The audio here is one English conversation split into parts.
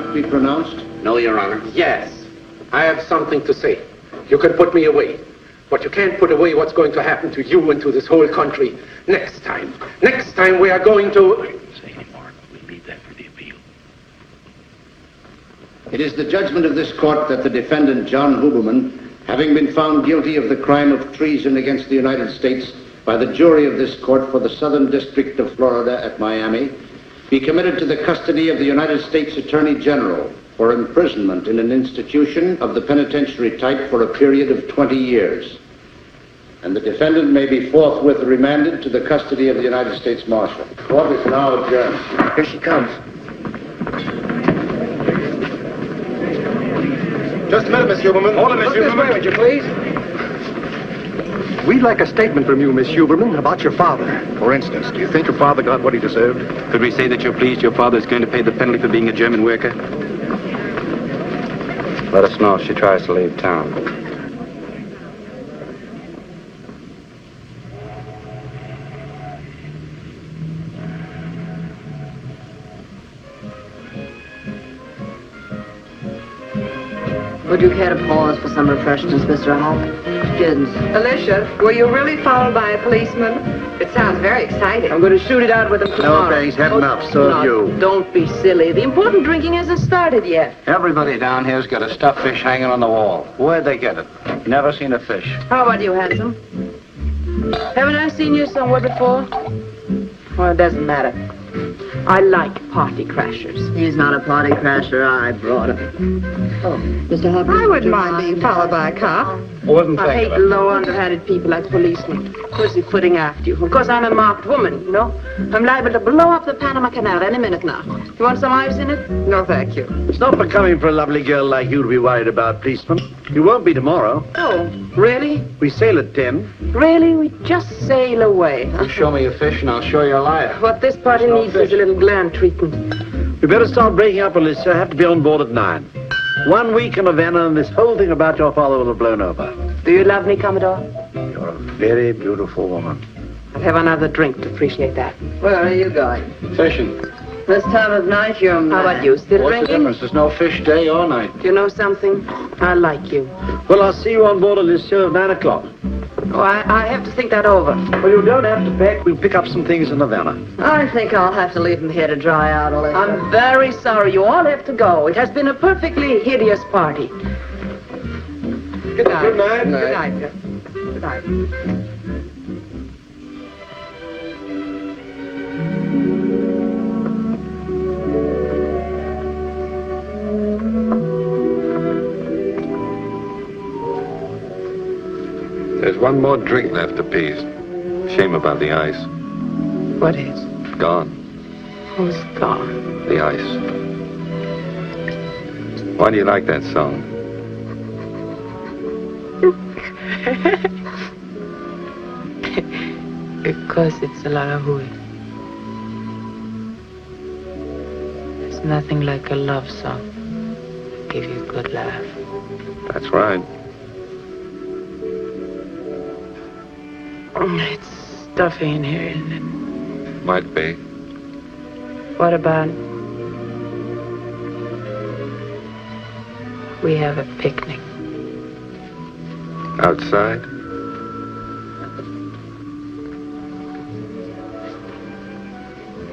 not be pronounced? No, Your Honor. Yes, I have something to say. You can put me away, but you can't put away what's going to happen to you and to this whole country next time. Next time we are going to... Say any more. We'll leave that for the appeal. It is the judgment of this court that the defendant, John Huberman, having been found guilty of the crime of treason against the United States by the jury of this court for the Southern District of Florida at Miami, be committed to the custody of the United States Attorney General for imprisonment in an institution of the penitentiary type for a period of 20 years. And the defendant may be forthwith remanded to the custody of the United States Marshal. Court is now adjourned. Here she comes. Just a minute, Miss Huberman. Hold it, Miss Huberman. Would you please? We'd like a statement from you, Miss Huberman, about your father. For instance, do you think your father got what he deserved? Could we say that you're pleased your father is going to pay the penalty for being a German worker? Let us know if she tries to leave town. Would you care to pause for some refreshments, Mr. Hawk? Kids. Alicia, were you really followed by a policeman? It sounds very exciting. I'm going to shoot it out with him tomorrow. No, thanks. Had enough. So have you. Don't be silly. The important drinking hasn't started yet. Everybody down here's got a stuffed fish hanging on the wall. Where'd they get it? Never seen a fish. How about you, handsome? Haven't I seen you somewhere before? Well, it doesn't matter. I like party crashers. He's not a party crasher. I brought him. Oh, Mr. Hubbard. I wouldn't mind being followed by a cop. I hate low, underhanded people like policemen. Pussy footing after you. Of course, I'm a marked woman, you know. I'm liable to blow up the Panama Canal any minute now. You want some ice in it? No, thank you. It's not becoming for a lovely girl like you to be worried about, policeman. You won't be tomorrow. Oh, really? We sail at 10. Really? We just sail away. You show me a fish and I'll show you a liar. What this party needs is a little gland treatment. We better start breaking up, Alicia. I have to be on board at 9. 1 week in Havana and this whole thing about your father will have blown over. Do you love me, Commodore? You're a very beautiful woman. I'll have another drink to appreciate that. Where are you going? Fishing. This time of night, you're mad. How about you? Still What's the drinking? difference? There's no fish day or night. Do you know something? I like you. Well, I'll see you on board, Alicia, at 9 o'clock. Oh, I have to think that over. Well, you don't have to pack. We'll pick up some things in Havana. I think I'll have to leave him here to dry out, Alicia. I'm very sorry. You all have to go. It has been a perfectly hideous party. Good night. Good night. Good night. Good night. There's one more drink left, appease. Shame about the ice. What is? Gone. Who's gone? The ice. Why do you like that song? Because it's a lot of hooey. There's nothing like a love song to give you a good laugh. That's right. It's stuffy in here, isn't it? Might be. What about we have a picnic? Outside?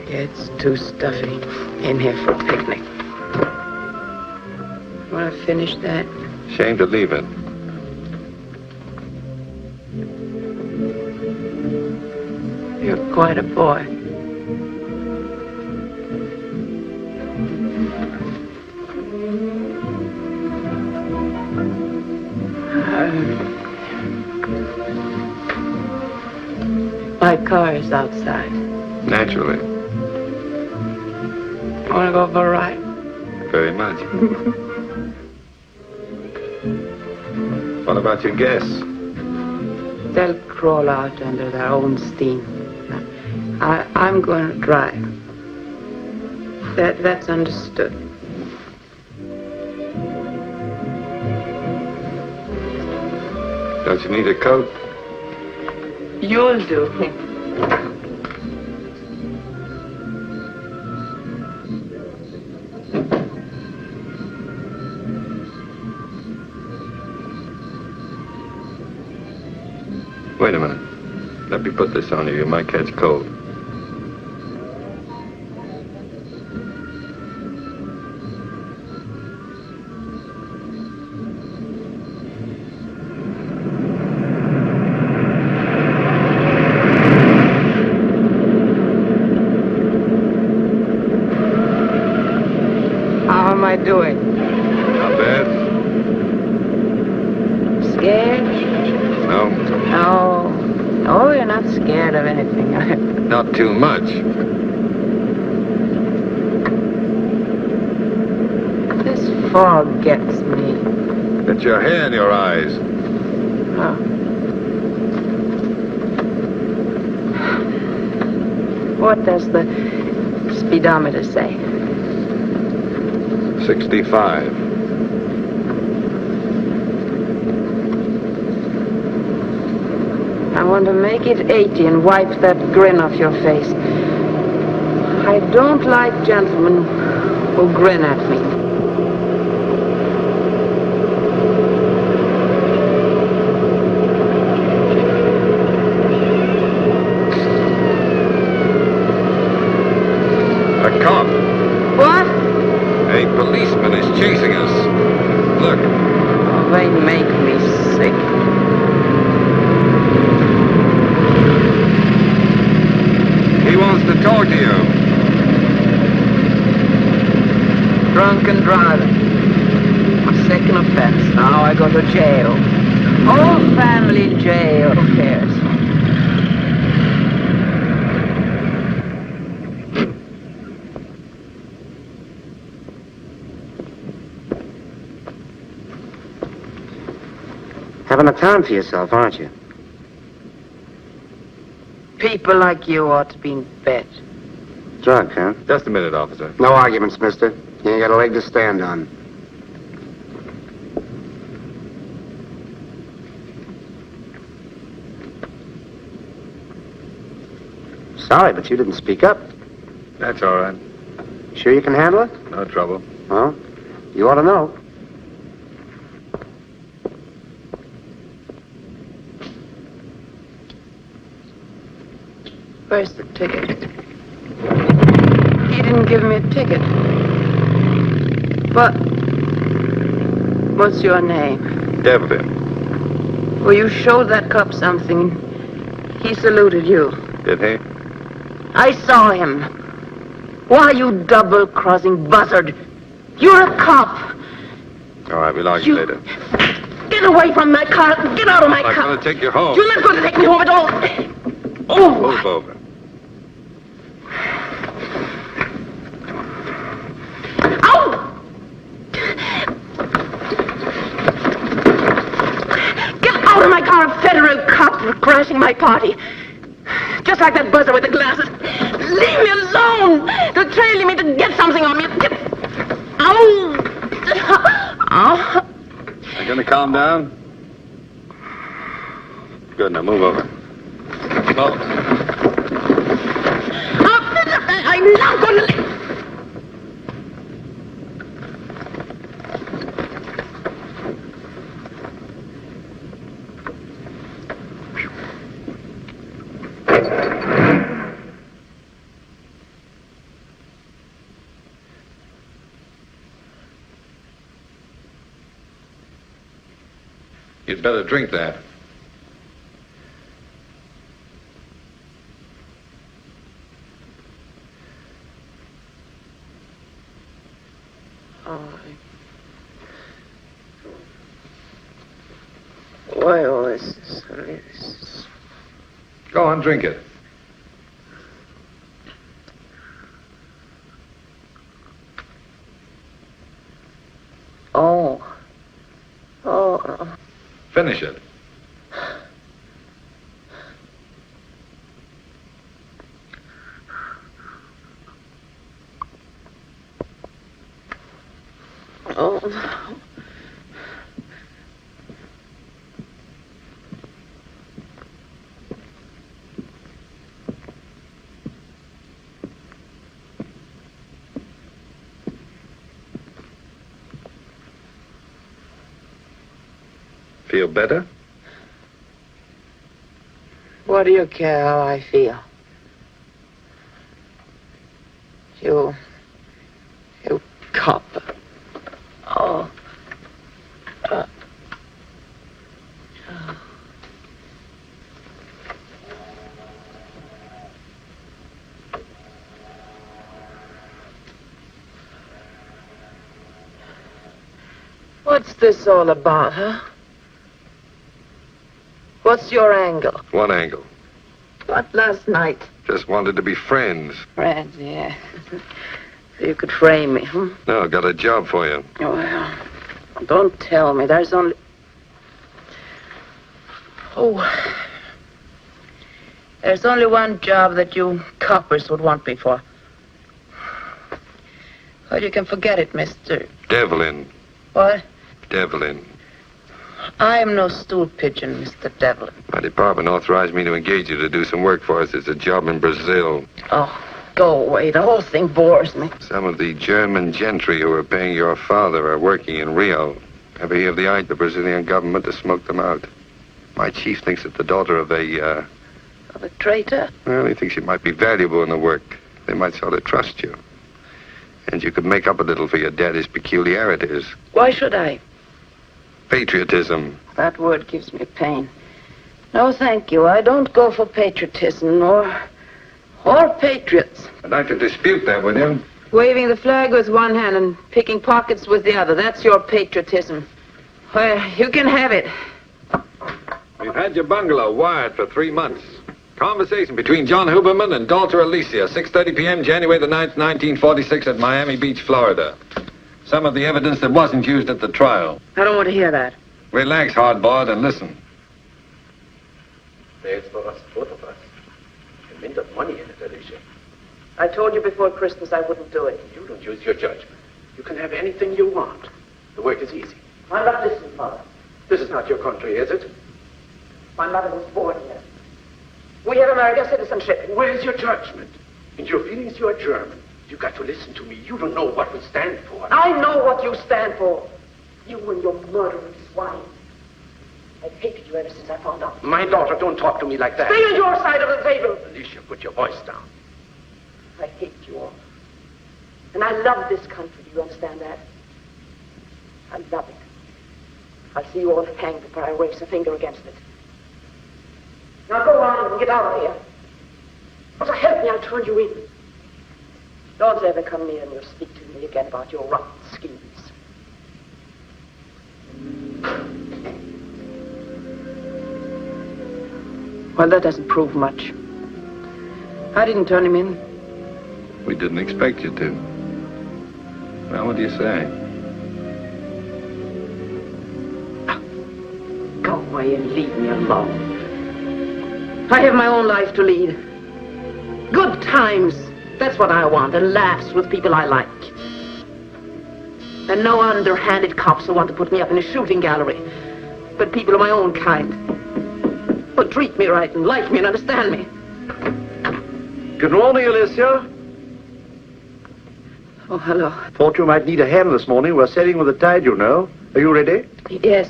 It's too stuffy in here for a picnic. Want to finish that? Shame to leave it. You're quite a boy. My car is outside. Naturally. Want to go for a ride? Very much. What about your guests? They'll crawl out under their own steam. I'm going to drive. That's understood. Don't you need a coat? You'll do. Wait a minute. Let me put this on you. You might catch cold. How am I doing? Not bad. Scared? No, No. No, you're not scared of anything. not too much. This fog gets me. It's your hair in your eyes. Oh. What does the speedometer say? 65. I want to make it 80 and wipe that grin off your face. I don't like gentlemen who grin at me. A cop. What? A policeman is chasing us. Look. They make me sick. He wants to talk to you. Drunken driving. My second offense. Now I go to jail. Whole family jail. Who cares? Having a time for yourself, aren't you? People like you ought to be in bed. Drunk, huh? Just a minute, officer. No arguments, mister. You ain't got a leg to stand on. Sorry, but you didn't speak up. That's all right. Sure you can handle it? No trouble. Well, you ought to know. Where's the ticket? He didn't give me a ticket. But what's your name? Devlin. Well, you showed that cop something. He saluted you. Did he? I saw him. Why, you double-crossing buzzard? You're a cop. All right, we'll argue later. Get away from my car. Get out of my I'm car. going to take you home. You're not going to take me home at all. Oh. Move over. Ow! Get out of my car, a federal cop for crashing my party. Just like that buzzer with the glasses. Leave me alone. They're trailing me to get something on me. Ow! Ow! Are you going to calm down? Good, now move over. Oh. I'm not going to... You'd better drink that. Why all this? Go on, drink it. Oh. Finish it. Oh. Feel better? What do you care how I feel? You cop. Oh. What's this all about, huh? What's your angle? One angle. What last night? Just wanted to be friends. Friends, yeah. So you could frame me, huh? No, got a job for you. Well, don't tell me. There's only... Oh. There's only one job that you coppers would want me for. Well, you can forget it, Mr. Devlin. What? Devlin. I am no stool pigeon, Mr. Devlin. My department authorized me to engage you to do some work for us. It's a job in Brazil. Oh, go away. The whole thing bores me. Some of the German gentry who are paying your father are working in Rio. Ever hear of the act the Brazilian government to smoke them out? My chief thinks that the daughter of a, Of a traitor? Well, he thinks you might be valuable in the work. They might sort of trust you. And you could make up a little for your daddy's peculiarities. Why should I? Patriotism. That word gives me pain. No, thank you. I don't go for patriotism or patriots. I'd like to dispute that with you. Waving the flag with one hand and picking pockets with the other. That's your patriotism. Well, you can have it. We've had your bungalow wired for 3 months. Conversation between John Huberman and daughter Alicia, 6:30 p.m., January the 9th, 1946, at Miami Beach, Florida. Some of the evidence that wasn't used at the trial. I don't want to hear that. Relax, hardboiled, and listen. There's for us, both of us. A mint of money in it, Alicia. I told you before Christmas I wouldn't do it. You don't use your judgment. You can have anything you want. The work is easy. I'm not listening, Father. This is not your country, is it? My mother was born here. We have American citizenship. Where's your judgment? In your feelings, you are German. You got to listen to me. You don't know what we stand for. I know what you stand for. You and your murdering swine. I've hated you ever since I found out. My daughter, don't talk to me like that. Stay on your side of the table. Alicia, put your voice down. I hate you all. And I love this country. Do you understand that? I love it. I'll see you all hanged before I raise a finger against it. Now go on and get out of here. So help me, I'll turn you in. Don't ever come near me or speak to me again about your rotten schemes. Well, that doesn't prove much. I didn't turn him in. We didn't expect you to. Well, what do you say? Go away and leave me alone. I have my own life to lead. Good times. That's what I want, and laughs with people I like. And no underhanded cops who want to put me up in a shooting gallery, but people of my own kind, who treat me right and like me and understand me. Good morning, Alicia. Oh, hello. Thought you might need a hand this morning. We're sailing with the tide, you know. Are you ready? Yes,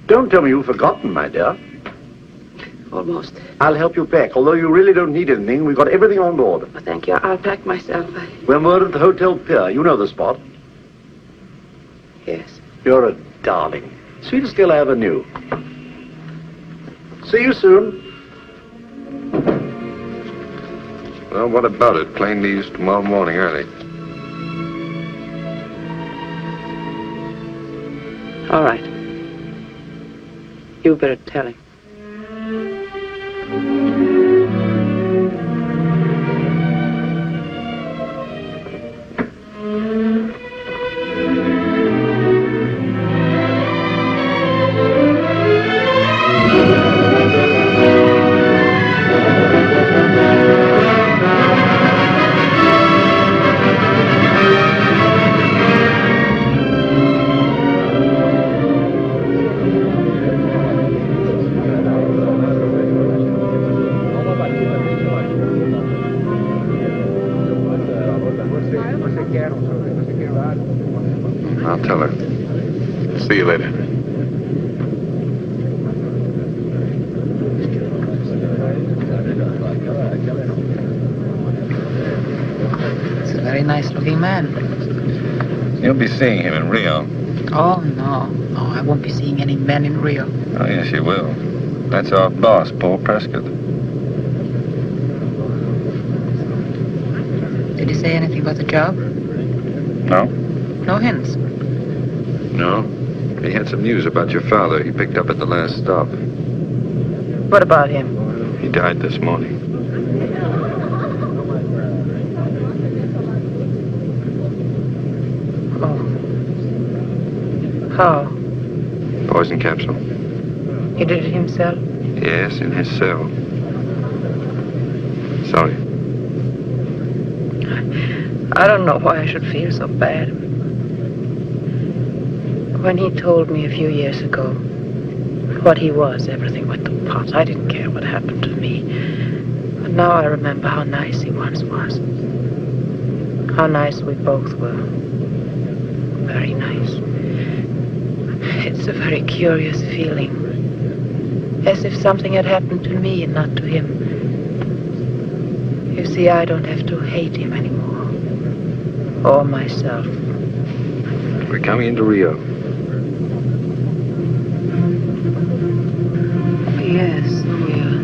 Don't tell me you've forgotten, my dear. almost. I'll help you pack. Although you really don't need anything, we've got everything on board. Oh, thank you. I'll pack myself. We're moored at the Hotel Pier. You know the spot. Yes. You're a darling. Sweetest girl I ever knew. See you soon. Well, what about it? Plane leaves tomorrow morning early. All right. You better tell him. I'll tell her. See you later. Very nice-looking man. You'll be seeing him in Rio. Oh, no. No, I won't be seeing any men in Rio. Oh, yes, you will. That's our boss, Paul Prescott. Did he say anything about the job? No? No hints? No. He had some news about your father he picked up at the last stop. What about him? He died this morning. Oh. How? Poison capsule. He did it himself? Yes, in his cell. Sorry. I don't know why I should feel so bad. When he told me a few years ago what he was, everything went to pot. I didn't care what happened to me. But now I remember how nice he once was. How nice we both were. Very nice. It's a very curious feeling. As if something had happened to me and not to him. You see, I don't have to hate him anymore. Or myself. We're coming into Rio. Yes, we are.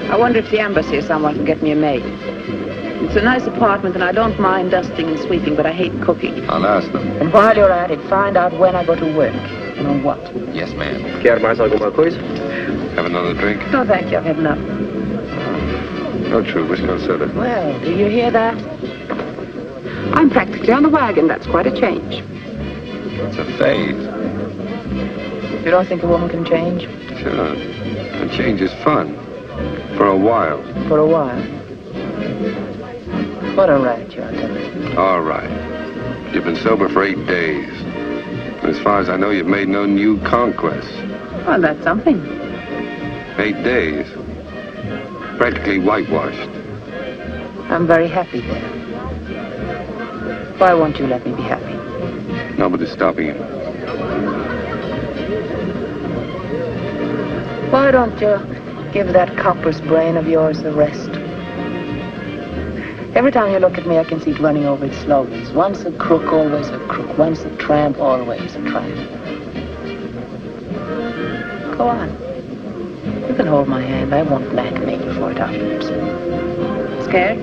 I wonder if the embassy or someone can get me a maid. It's a nice apartment, and I don't mind dusting and sweeping, but I hate cooking. I'll ask them. And while you're at it, find out when I go to work. And on what. Yes, ma'am. Quer mais alguma coisa? Have another drink? No, thank you. I've had enough. No, true. Whiskey and soda. Well, do you hear that? I'm practically on the wagon. That's quite a change. It's a phase. You don't think a woman can change? Sure. And change is fun. For a while. For a while. What a rat you are, Dennis. All right. You've been sober for 8 days. As far as I know, you've made no new conquests. Well, that's something. 8 days. Practically whitewashed. I'm very happy there. Why won't you let me be happy? Nobody's stopping you. Why don't you give that copper's brain of yours a rest? Every time you look at me, I can see it running over its slogans. Once a crook, always a crook. Once a tramp, always a tramp. Go on. You can hold my hand. I won't blackmail you for it afterwards. Scared?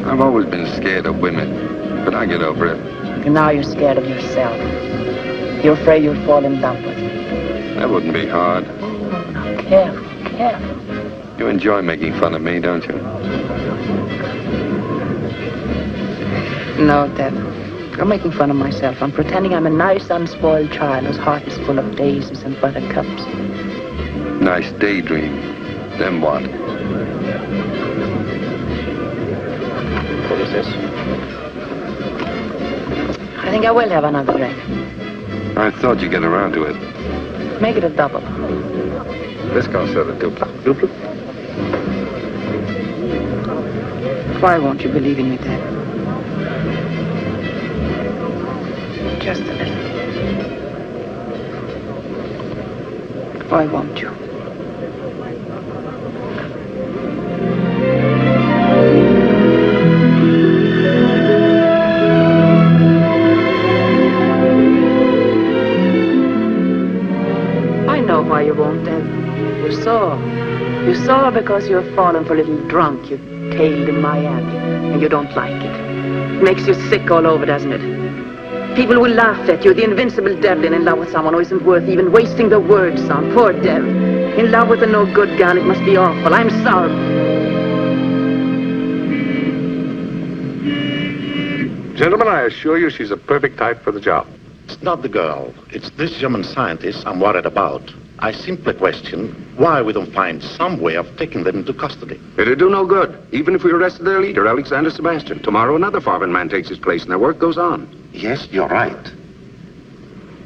I've always been scared of women, but I get over it. And now you're scared of yourself. You're afraid you'll fall in love with me. That wouldn't be hard. Now, careful, careful. You enjoy making fun of me, don't you? No, Deb. I'm making fun of myself. I'm pretending I'm a nice, unspoiled child whose heart is full of daisies and buttercups. Nice daydream. Then what? What is this? I think I will have another drink. I thought you'd get around to it. Make it a double. This comes out of duplicate. Duplo? Why won't you believe in me, Deb? Just a little. Why won't you? I know why you won't, Deb. You saw. You saw because you're fallen for a little drunk you tailed in Miami, and you don't like it. It makes you sick all over, doesn't it? People will laugh at you, the invincible Devlin in love with someone who isn't worth even wasting their words on. Poor Dev. In love with a no-good gal, it must be awful. I'm sorry. Gentlemen, I assure you she's a perfect type for the job. It's not the girl. It's this German scientist I'm worried about. I simply question why we don't find some way of taking them into custody. It'll do no good, even if we arrested their leader, Alexander Sebastian. Tomorrow, another foreign man takes his place, and their work goes on. Yes, you're right.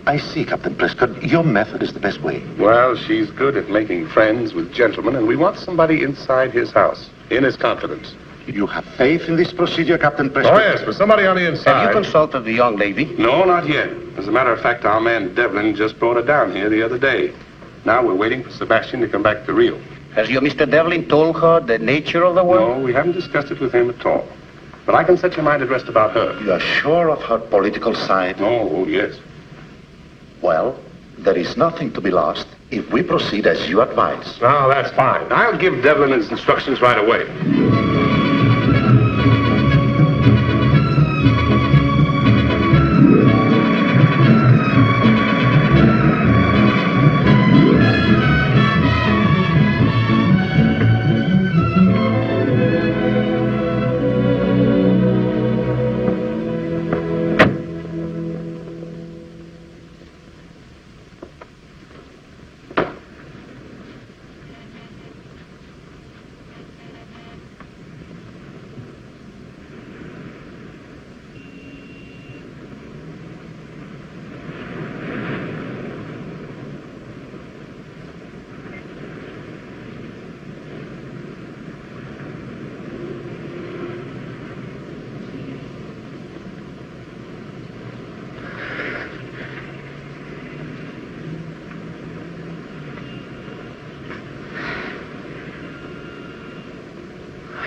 I see, Captain Prescott. Your method is the best way. Well, she's good at making friends with gentlemen, and we want somebody inside his house, in his confidence. You have faith in this procedure, Captain Prescott? Oh, yes, but somebody on the inside. Have you consulted the young lady? No, not yet. As a matter of fact, our man Devlin just brought her down here the other day. Now we're waiting for Sebastian to come back to Rio. Has your Mr. Devlin told her the nature of the work? No, we haven't discussed it with him at all. But I can set your mind at rest about her. You are sure of her political side? Oh, yes. Well, there is nothing to be lost if we proceed as you advise. No, that's fine. I'll give Devlin his instructions right away.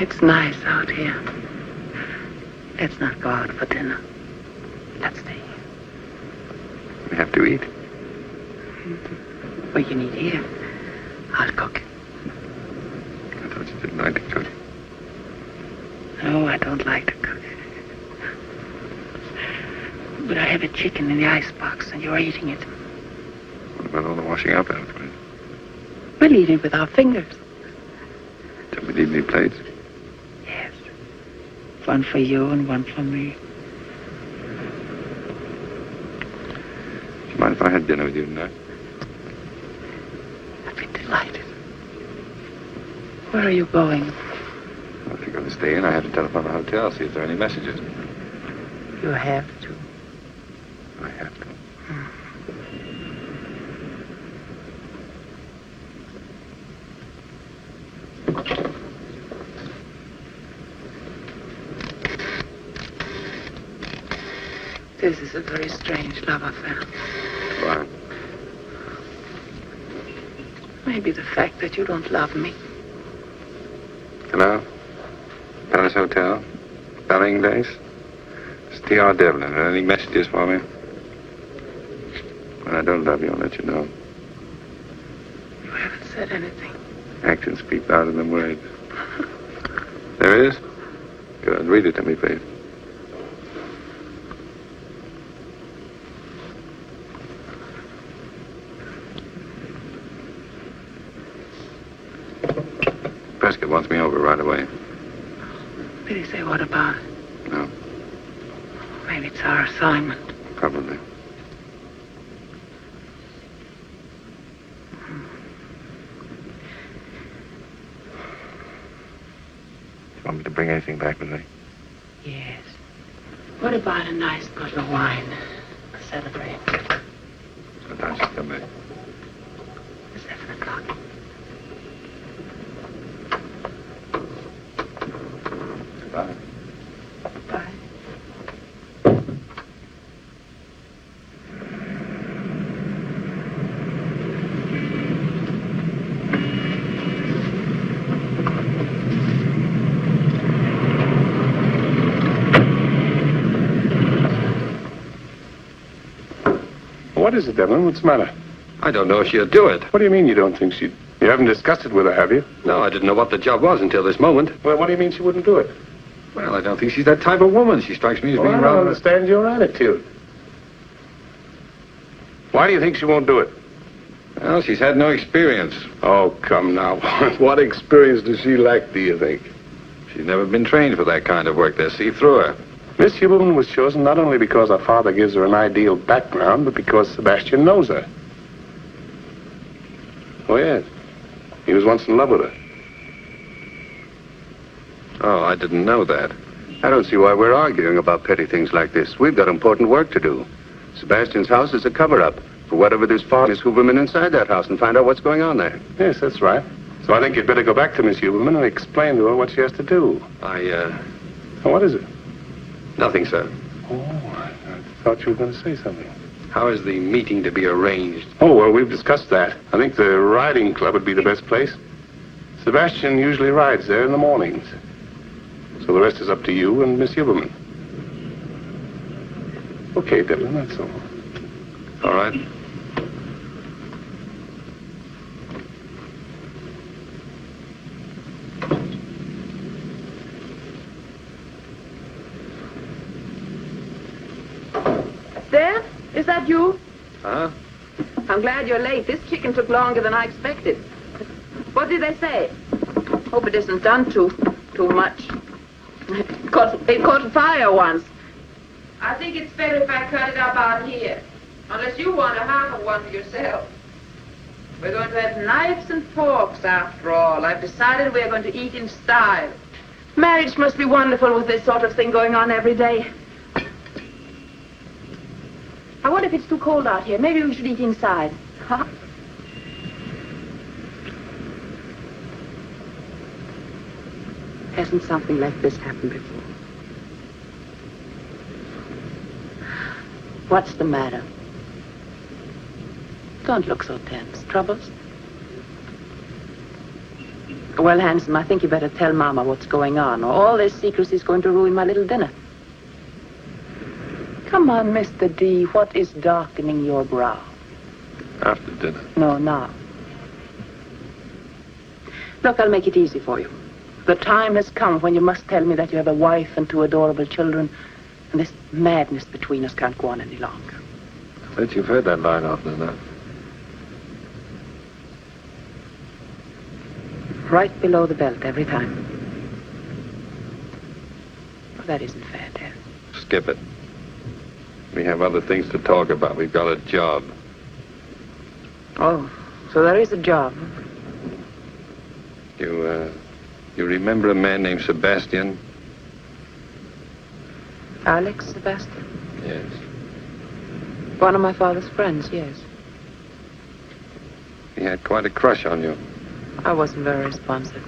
It's nice out here. Let's not go out for dinner. Let's stay here. We have to eat. Well, you need here. I'll cook. I thought you didn't like to cook. No, I don't like to cook. But I have a chicken in the icebox, and you're eating it. What about all the washing up afterwards? We'll eat it with our fingers. Don't we need any plates? Yes. One for you and one for me. Do you mind if I had dinner with you tonight? I'd be delighted. Where are you going? Well, if you're going to stay in, I have to telephone the hotel, see if there are any messages. You have to. I have to. This is a very strange love affair. Why? Maybe the fact that you don't love me. Hello? Palace Hotel? Belling Days? It's T.R. Devlin. Are there any messages for me? When I don't love you, I'll let you know. You haven't said anything. Actions speak louder than words. There it is? Good. Read it to me, please. Prescott wants me over right away. Did he say what about it? No, Maybe it's our assignment. probably. You want me to bring anything back with me? Yes. What about a nice bottle of wine to celebrate? What time should come back? 7 o'clock. Bye. Bye. What is it, Devlin? What's the matter? I don't know if she'll do it. What do you mean you don't think she'd... You haven't discussed it with her, have you? No, I didn't know what the job was until this moment. Well, what do you mean she wouldn't do it? Well, I don't think she's that type of woman. She strikes me as Well, being I don't rather... understand your attitude. Why do you think she won't do it? Well, she's had no experience. Oh, come now. What experience does she lack, do you think? She's never been trained for that kind of work. They'll see through her. Miss Huberman was chosen not only because her father gives her an ideal background, but because Sebastian knows her. Oh, yes. He was once in love with her. Oh, I didn't know that. I don't see why we're arguing about petty things like this. We've got important work to do. Sebastian's house is a cover-up for whatever there's for Miss Huberman inside that house and find out what's going on there. Yes, that's right. So I think you'd better go back to Miss Huberman and explain to her what she has to do. What is it? Nothing, sir. Oh, I thought you were going to say something. How is the meeting to be arranged? Oh, well, we've discussed that. I think the riding club would be the best place. Sebastian usually rides there in the mornings. So the rest is up to you and Miss Huberman. Okay, Devlin, that's all. All right. There? Is that you? Huh? I'm glad you're late. This chicken took longer than I expected. What did they say? Hope it isn't done too much. It caught fire once. I think it's better if I cut it up out here. Unless you want a half of one yourself. We're going to have knives and forks after all. I've decided we're going to eat in style. Marriage must be wonderful with this sort of thing going on every day. I wonder if it's too cold out here. Maybe we should eat inside. Huh? Hasn't something like this happened before? What's the matter? Don't look so tense. Troubles? Well, handsome, I think you better tell Mama what's going on, or all this secrecy is going to ruin my little dinner. Come on, Mr. D. What is darkening your brow? After dinner. No, now. Look, I'll make it easy for you. The time has come when you must tell me that you have a wife and 2 adorable children, and this madness between us can't go on any longer. I bet you've heard that line often enough. Right below the belt every time. Well, that isn't fair, Dad. Skip it. We have other things to talk about. We've got a job. Oh, so there is a job. You remember a man named Sebastian? Alex Sebastian? Yes. One of my father's friends, yes. He had quite a crush on you. I wasn't very responsive.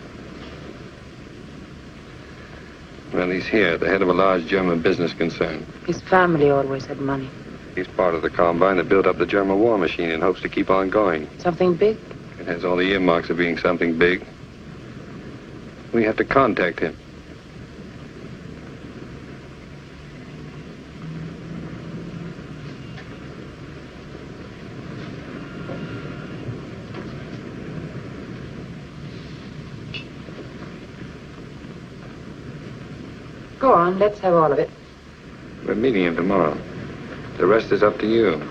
Well, he's here, the head of a large German business concern. His family always had money. He's part of the combine that built up the German war machine in hopes to keep on going. Something big? It has all the earmarks of being something big. We have to contact him. Go on, let's have all of it. We're meeting him tomorrow. The rest is up to you.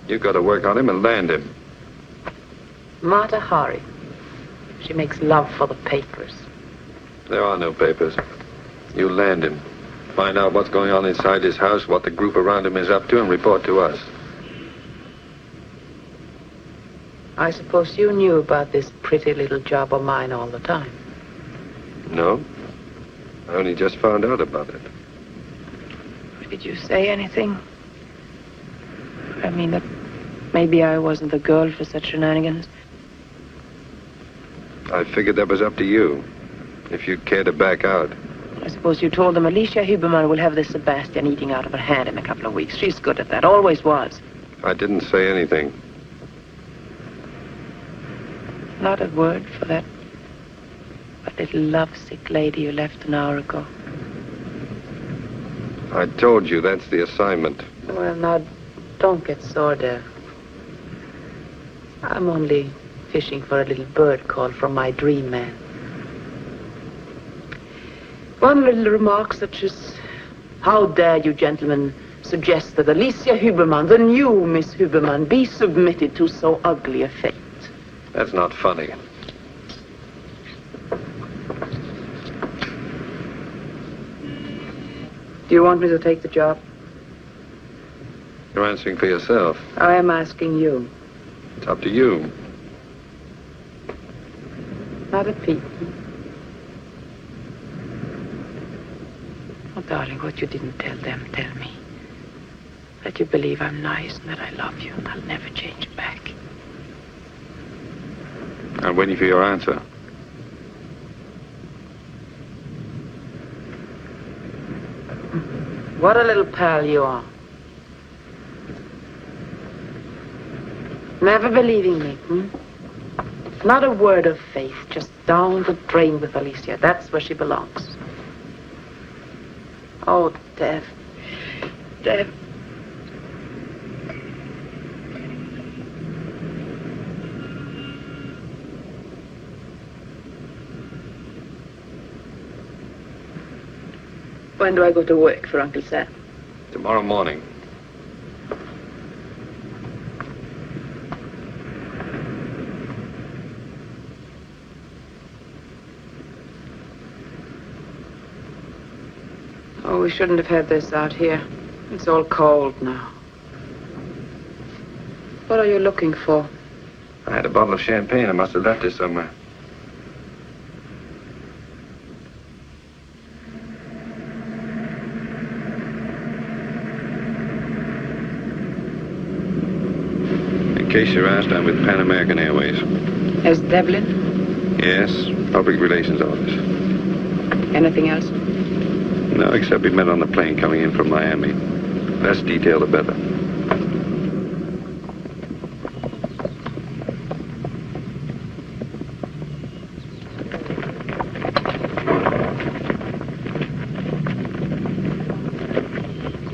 You've got to work on him and land him. Mata Hari. She makes love for the papers. There are no papers. You land him. Find out what's going on inside his house, what the group around him is up to, and report to us. I suppose you knew about this pretty little job of mine all the time. No. I only just found out about it. Did you say anything? I mean, that maybe I wasn't the girl for such shenanigans. I figured that was up to you, if you'd care to back out. I suppose you told them Alicia Huberman will have this Sebastian eating out of her hand in a couple of weeks. She's good at that, always was. I didn't say anything. Not a word for that little lovesick lady you left an hour ago. I told you that's the assignment. Well, now, don't get sore there. I'm only fishing for a little bird call from my dream man. One little remark such as, how dare you gentlemen suggest that Alicia Huberman, the new Miss Huberman, be submitted to so ugly a fate? That's not funny. Do you want me to take the job? You're answering for yourself. I am asking you. It's up to you. Not a peep. Oh, darling, what you didn't tell them, tell me. That you believe I'm nice and that I love you and I'll never change back. I'm waiting for your answer. What a little pal you are. Never believing me, Not a word of faith, just down the drain with Alicia. That's where she belongs. Oh, Dev. Dev. When do I go to work for Uncle Sam? Tomorrow morning. Oh, we shouldn't have had this out here. It's all cold now. What are you looking for? I had a bottle of champagne. I must have left it somewhere. In case you're asked, I'm with Pan American Airways. As Devlin? Yes, public relations office. Anything else? No, except we met on the plane coming in from Miami. Less detail, the better.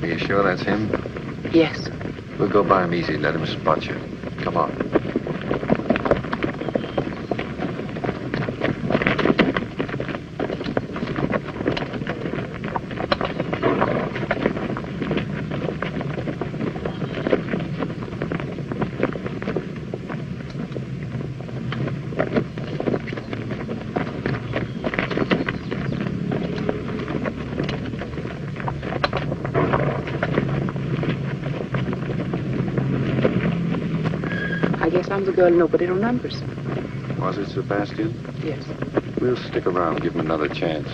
Are you sure that's him? Yes. We'll go by him easy. Let him spot you. Come on. I'm the girl nobody remembers. Was it Sebastian? Yes. We'll stick around, give him another chance.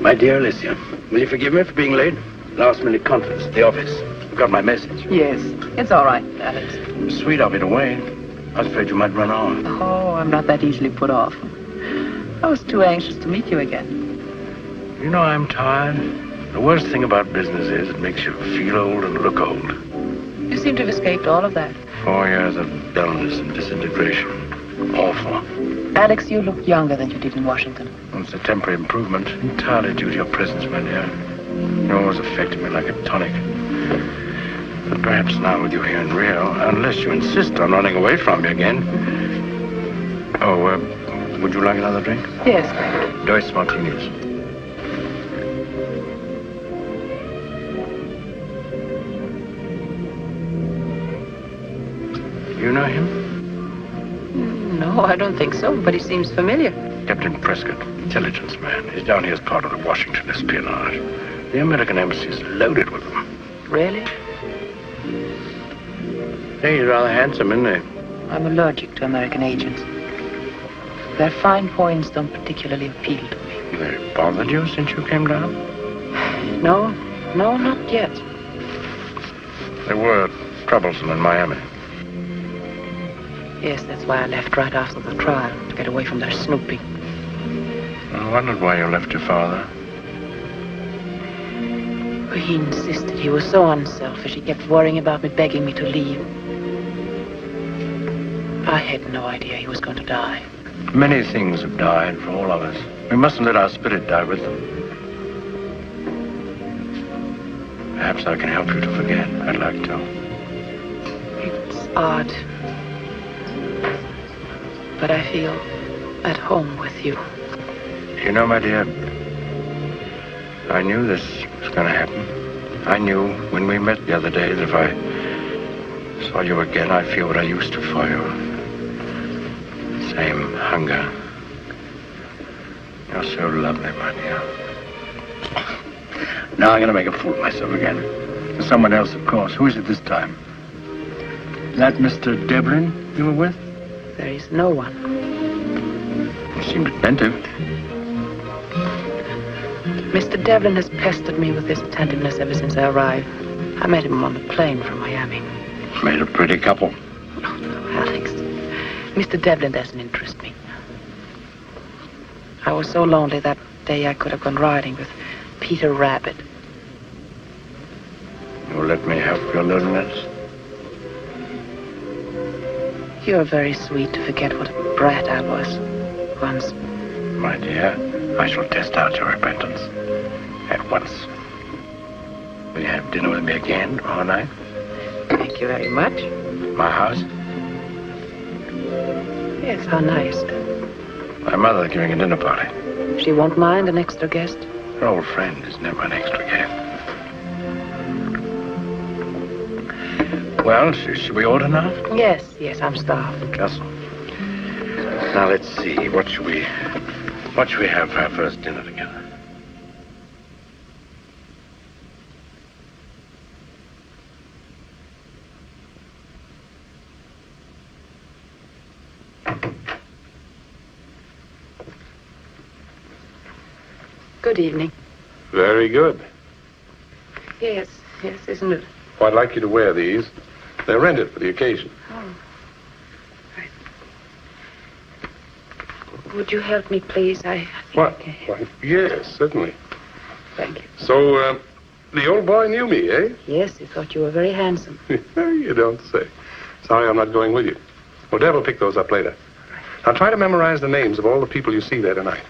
My dear Alicia, will you forgive me for being late? Last-minute conference at the office. You got my message? Yes. It's all right, Alex. It was sweet of you to wait. I was afraid you might run off. Oh, I'm not that easily put off. I was too anxious to meet you again. You know, I'm tired. The worst thing about business is it makes you feel old and look old. You seem to have escaped all of that. 4 years of dullness and disintegration. Awful. Alex, you look younger than you did in Washington. It's a temporary improvement, entirely due to your presence, my dear. You always affected me like a tonic. But perhaps now with you here in Rio, unless you insist on running away from me again. Oh, would you like another drink? Yes. Dos martinis. You know him? No, I don't think so, but he seems familiar. Captain Prescott, intelligence man. He's down here as part of the Washington espionage. The American embassy is loaded with them. Really? Hey, he's rather handsome, isn't he? I'm allergic to American agents. Their fine points don't particularly appeal to me. They bothered you since you came down? No, not yet. They were troublesome in Miami. Yes, that's why I left right after the trial, to get away from their snooping. I wondered why you left your father. He insisted. He was so unselfish. He kept worrying about me, begging me to leave. I had no idea he was going to die. Many things have died for all of us. We mustn't let our spirit die with them. Perhaps I can help you to forget. I'd like to. It's odd. But I feel at home with you. You know, my dear, I knew this was going to happen. I knew when we met the other day that if I saw you again, I'd feel what I used to for you. Same hunger. You're so lovely, my dear. Now I'm going to make a fool of myself again. There's someone else, of course. Who is it this time? Is that Mr. Devlin you were with? There is no one. You seemed attentive. Mr. Devlin has pestered me with his attentiveness ever since I arrived. I met him on the plane from Miami. Made a pretty couple. Oh, no, Alex. Mr. Devlin doesn't interest me. I was so lonely that day I could have gone riding with Peter Rabbit. You'll let me help your loneliness? You're very sweet to forget what a brat I was once. My dear, I shall test out your repentance at once. Will you have dinner with me again tomorrow night? Thank you very much. My house? Yes, how nice. My mother's giving a dinner party. She won't mind an extra guest? Her old friend is never an extra guest. Well, should we order now? Yes, I'm starved. Just. Now let's see. What should we have for our first dinner together? Good evening. Very good. Yes, isn't it? Well, I'd like you to wear these. They're rented for the occasion. Oh. Right. Would you help me, please? I think What? Why, yes, certainly. Thank you. So, the old boy knew me, eh? Yes, he thought you were very handsome. You don't say. Sorry I'm not going with you. Well, Deb will pick those up later. Now, try to memorize the names of all the people you see there tonight.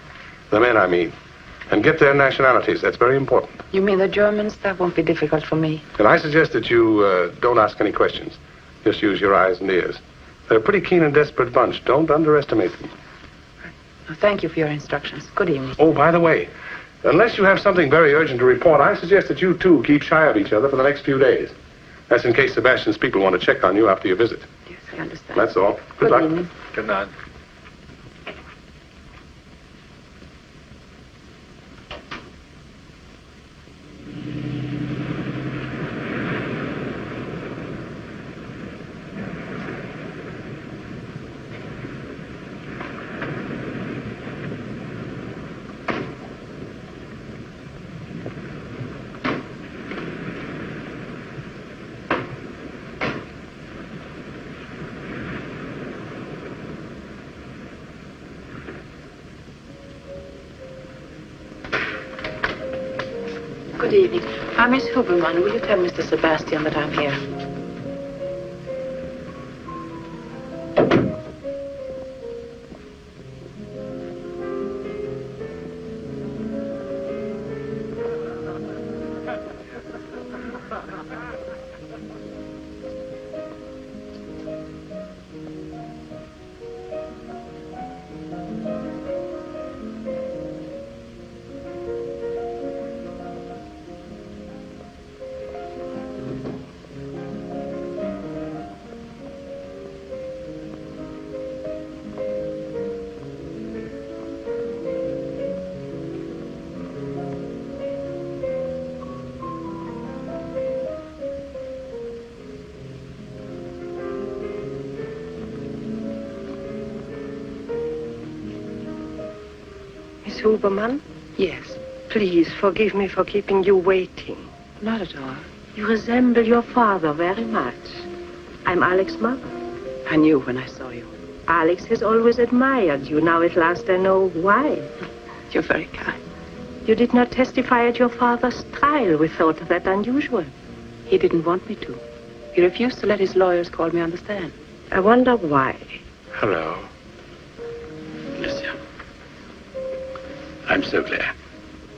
The men, I mean. And get their nationalities. That's very important. You mean the Germans? That won't be difficult for me. And I suggest that you don't ask any questions. Just use your eyes and ears. They're a pretty keen and desperate bunch. Don't underestimate them. Well, thank you for your instructions. Good evening. Oh, by the way, unless you have something very urgent to report, I suggest that you two keep shy of each other for the next few days. That's in case Sebastian's people want to check on you after your visit. Yes, I understand. That's all. Good luck. Evening. Good night. Good evening. I'm Miss Huberman. Will you tell Mr. Sebastian that I'm here? Huberman? Yes. Please forgive me for keeping you waiting. Not at all. You resemble your father very much. I'm Alex's mother. I knew when I saw you. Alex has always admired you. Now at last I know why. You're very kind. You did not testify at your father's trial. We thought that unusual. He didn't want me to. He refused to let his lawyers call me on the stand. I wonder why. Hello. Alicia. I'm so glad.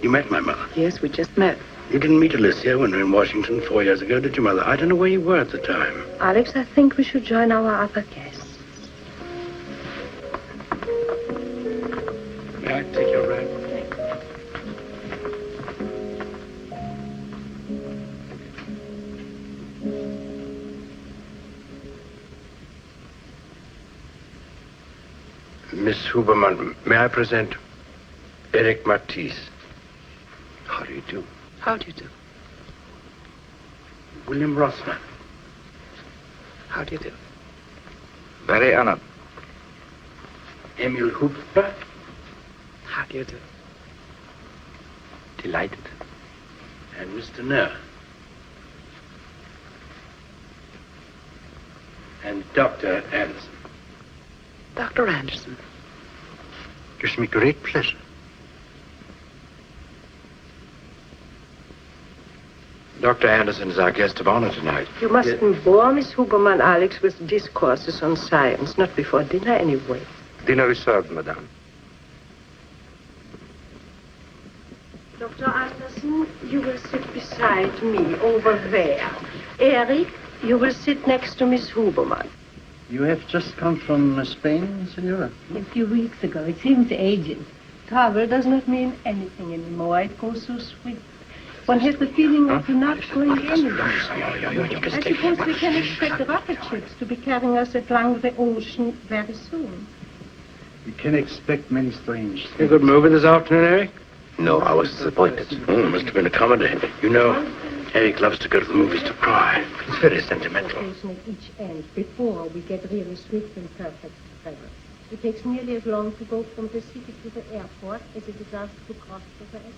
You met my mother. Yes, we just met. You didn't meet Alicia when we were in Washington 4 years ago, did you, Mother? I don't know where you were at the time. Alex, I think we should join our other guests. May I take your ride? Miss Huberman, may I present Eric Matisse? How do you do? How do you do? William Rossman. How do you do? Very honored. Emil Hooper. How do you do? Delighted. And Mr. Nair. And Dr. Anderson. Dr. Anderson. Gives me great pleasure. Dr. Anderson is our guest of honor tonight. You mustn't bore Miss Huberman, Alex, with discourses on science. Not before dinner, anyway. Dinner is served, madame. Dr. Anderson, you will sit beside me over there. Eric, you will sit next to Miss Huberman. You have just come from Spain, Senora? A few weeks ago. It seems ages. Travel does not mean anything anymore. It goes so swift. One has the feeling of not going anywhere. I suppose we can expect rocket ships to be carrying us along the ocean very soon. You can expect many strange things. You good movie this afternoon, Eric? No, I was disappointed. Oh, must have been accommodating. You know, Eric loves to go to the movies to cry. He's very sentimental. At each end before we get really swift and perfect travel. It takes nearly as long to go from the city to the airport as it does to cross the Atlantic.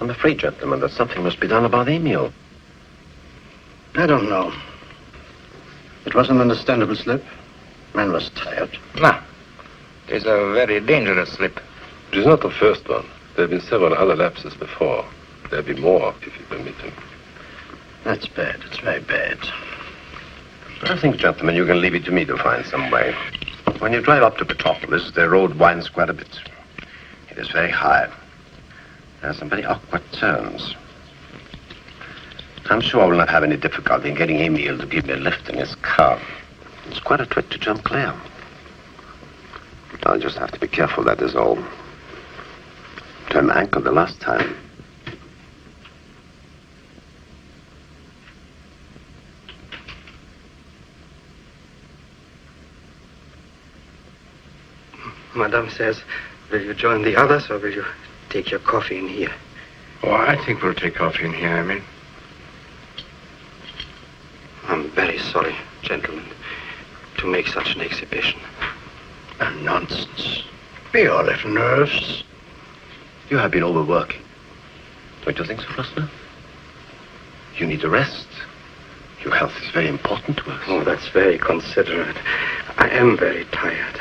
I'm afraid, gentlemen, that something must be done about Emil. I don't know. It was an understandable slip. Man was tired. No. It is a very dangerous slip. It is not the first one. There have been several other lapses before. There'll be more, if you permit him. That's bad. It's very bad. I think, gentlemen, you can leave it to me to find some way. When you drive up to Petropolis, the road winds quite a bit. It is very high. There are some very awkward turns. I'm sure I will not have any difficulty in getting Emil to give me a lift in his car. It's quite a trick to jump clear. I'll just have to be careful, that is all. Turned my ankle the last time. Madame says, will you join the others or will you take your coffee in here? Oh, I think we'll take coffee in here, I mean. I'm very sorry, gentlemen, to make such an exhibition. Nonsense. We all have nerves. You have been overworking. Don't you think so, Fluster? You need a rest. Your health is very important to us. Oh, that's very considerate. I am very tired.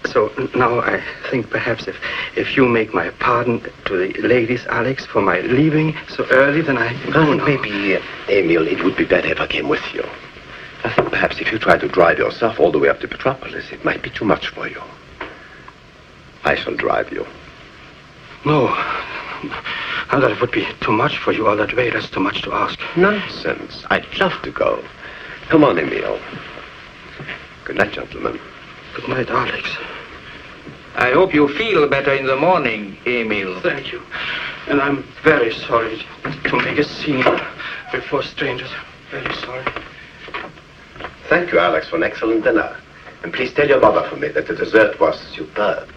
So now I think perhaps if you make my pardon to the ladies, Alex, for my leaving so early, then I think maybe, Emil, it would be better if I came with you. I think perhaps if you try to drive yourself all the way up to Petropolis, it might be too much for you. I shall drive you. No. Now that it would be too much for you all that way, that's too much to ask. Nonsense. I'd love to go. Come on, Emil. Good night, gentlemen. Good night, Alex. I hope you feel better in the morning, Emil. Thank you. And I'm very sorry to make a scene before strangers. Very sorry. Thank you, Alex, for an excellent dinner. And please tell your mother for me that the dessert was superb.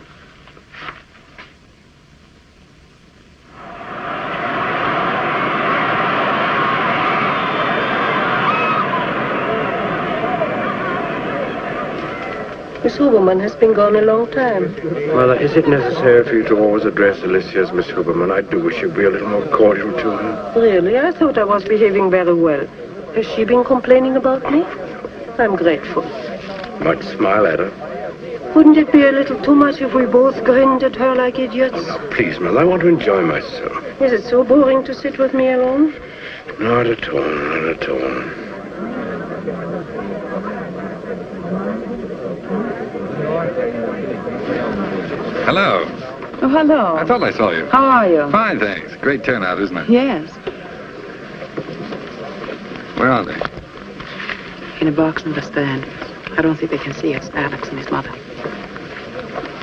Miss Huberman has been gone a long time. Mother, is it necessary for you to always address Alicia as Miss Huberman? I do wish you'd be a little more cordial to her. Really? I thought I was behaving very well. Has she been complaining about me? I'm grateful. Might smile at her. Wouldn't it be a little too much if we both grinned at her like idiots? Oh, please, Mother, I want to enjoy myself. Is it so boring to sit with me alone? Not at all, not at all. Hello. Oh, hello. I thought I saw you. How are you? Fine, thanks. Great turnout, isn't it? Yes. Where are they? In a box in the stand. I don't think they can see us, Alex and his mother.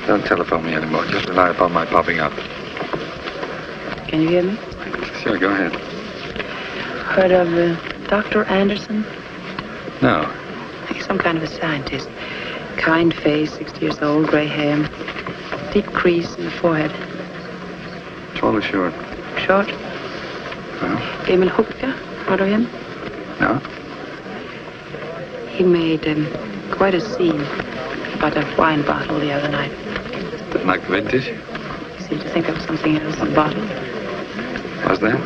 Don't telephone me anymore. Just rely upon my popping up. Can you hear me? Sure, go ahead. Heard of Dr. Anderson? No. He's some kind of a scientist. Kind face, 60 years old, gray hair. Deep crease in the forehead. Tall or short? Short. Huh? Emil Hupka. Heard of him? No. He made quite a scene about a wine bottle the other night. Didn't like vintage? He seemed to think there was something else in the bottle. Was there?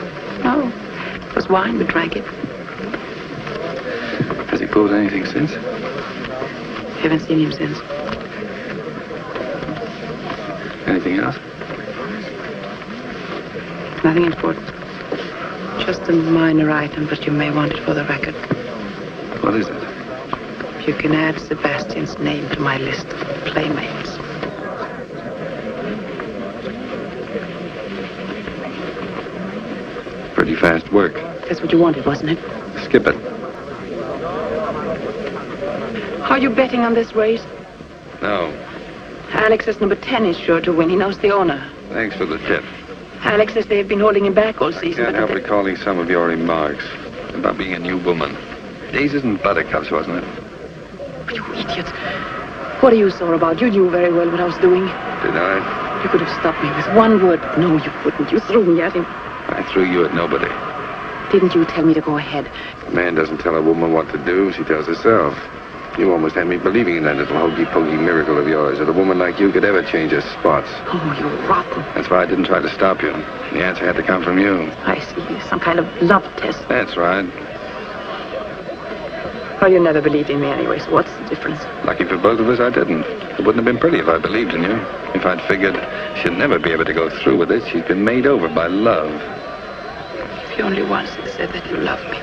No. It was wine. We drank it. Has he pulled anything since? Haven't seen him since. Anything else? Nothing important. Just a minor item, but you may want it for the record. What is it? You can add Sebastian's name to my list of playmates. Pretty fast work. That's what you wanted, wasn't it? Skip it. Are you betting on this race? No. Alex says number 10 is sure to win. He knows the owner. Thanks for the tip. Alex says they've been holding him back all season. Can't help recalling some of your remarks about being a new woman. Daisies and buttercups, wasn't it? You idiot. What are you sore about? You knew very well what I was doing. Did I? You could have stopped me with one word. No, you couldn't. You threw me at him. I threw you at nobody. Didn't you tell me to go ahead? A man doesn't tell a woman what to do. She tells herself. You almost had me believing in that little hokey-pokey miracle of yours, that a woman like you could ever change her spots. Oh, you're rotten. That's why I didn't try to stop you. The answer had to come from you. I see. Some kind of love test. That's right. Well, you never believed in me anyway, so what's the difference? Lucky for both of us, I didn't. It wouldn't have been pretty if I believed in you. If I'd figured she'd never be able to go through with it, she'd been made over by love. If you only once had said that you loved me.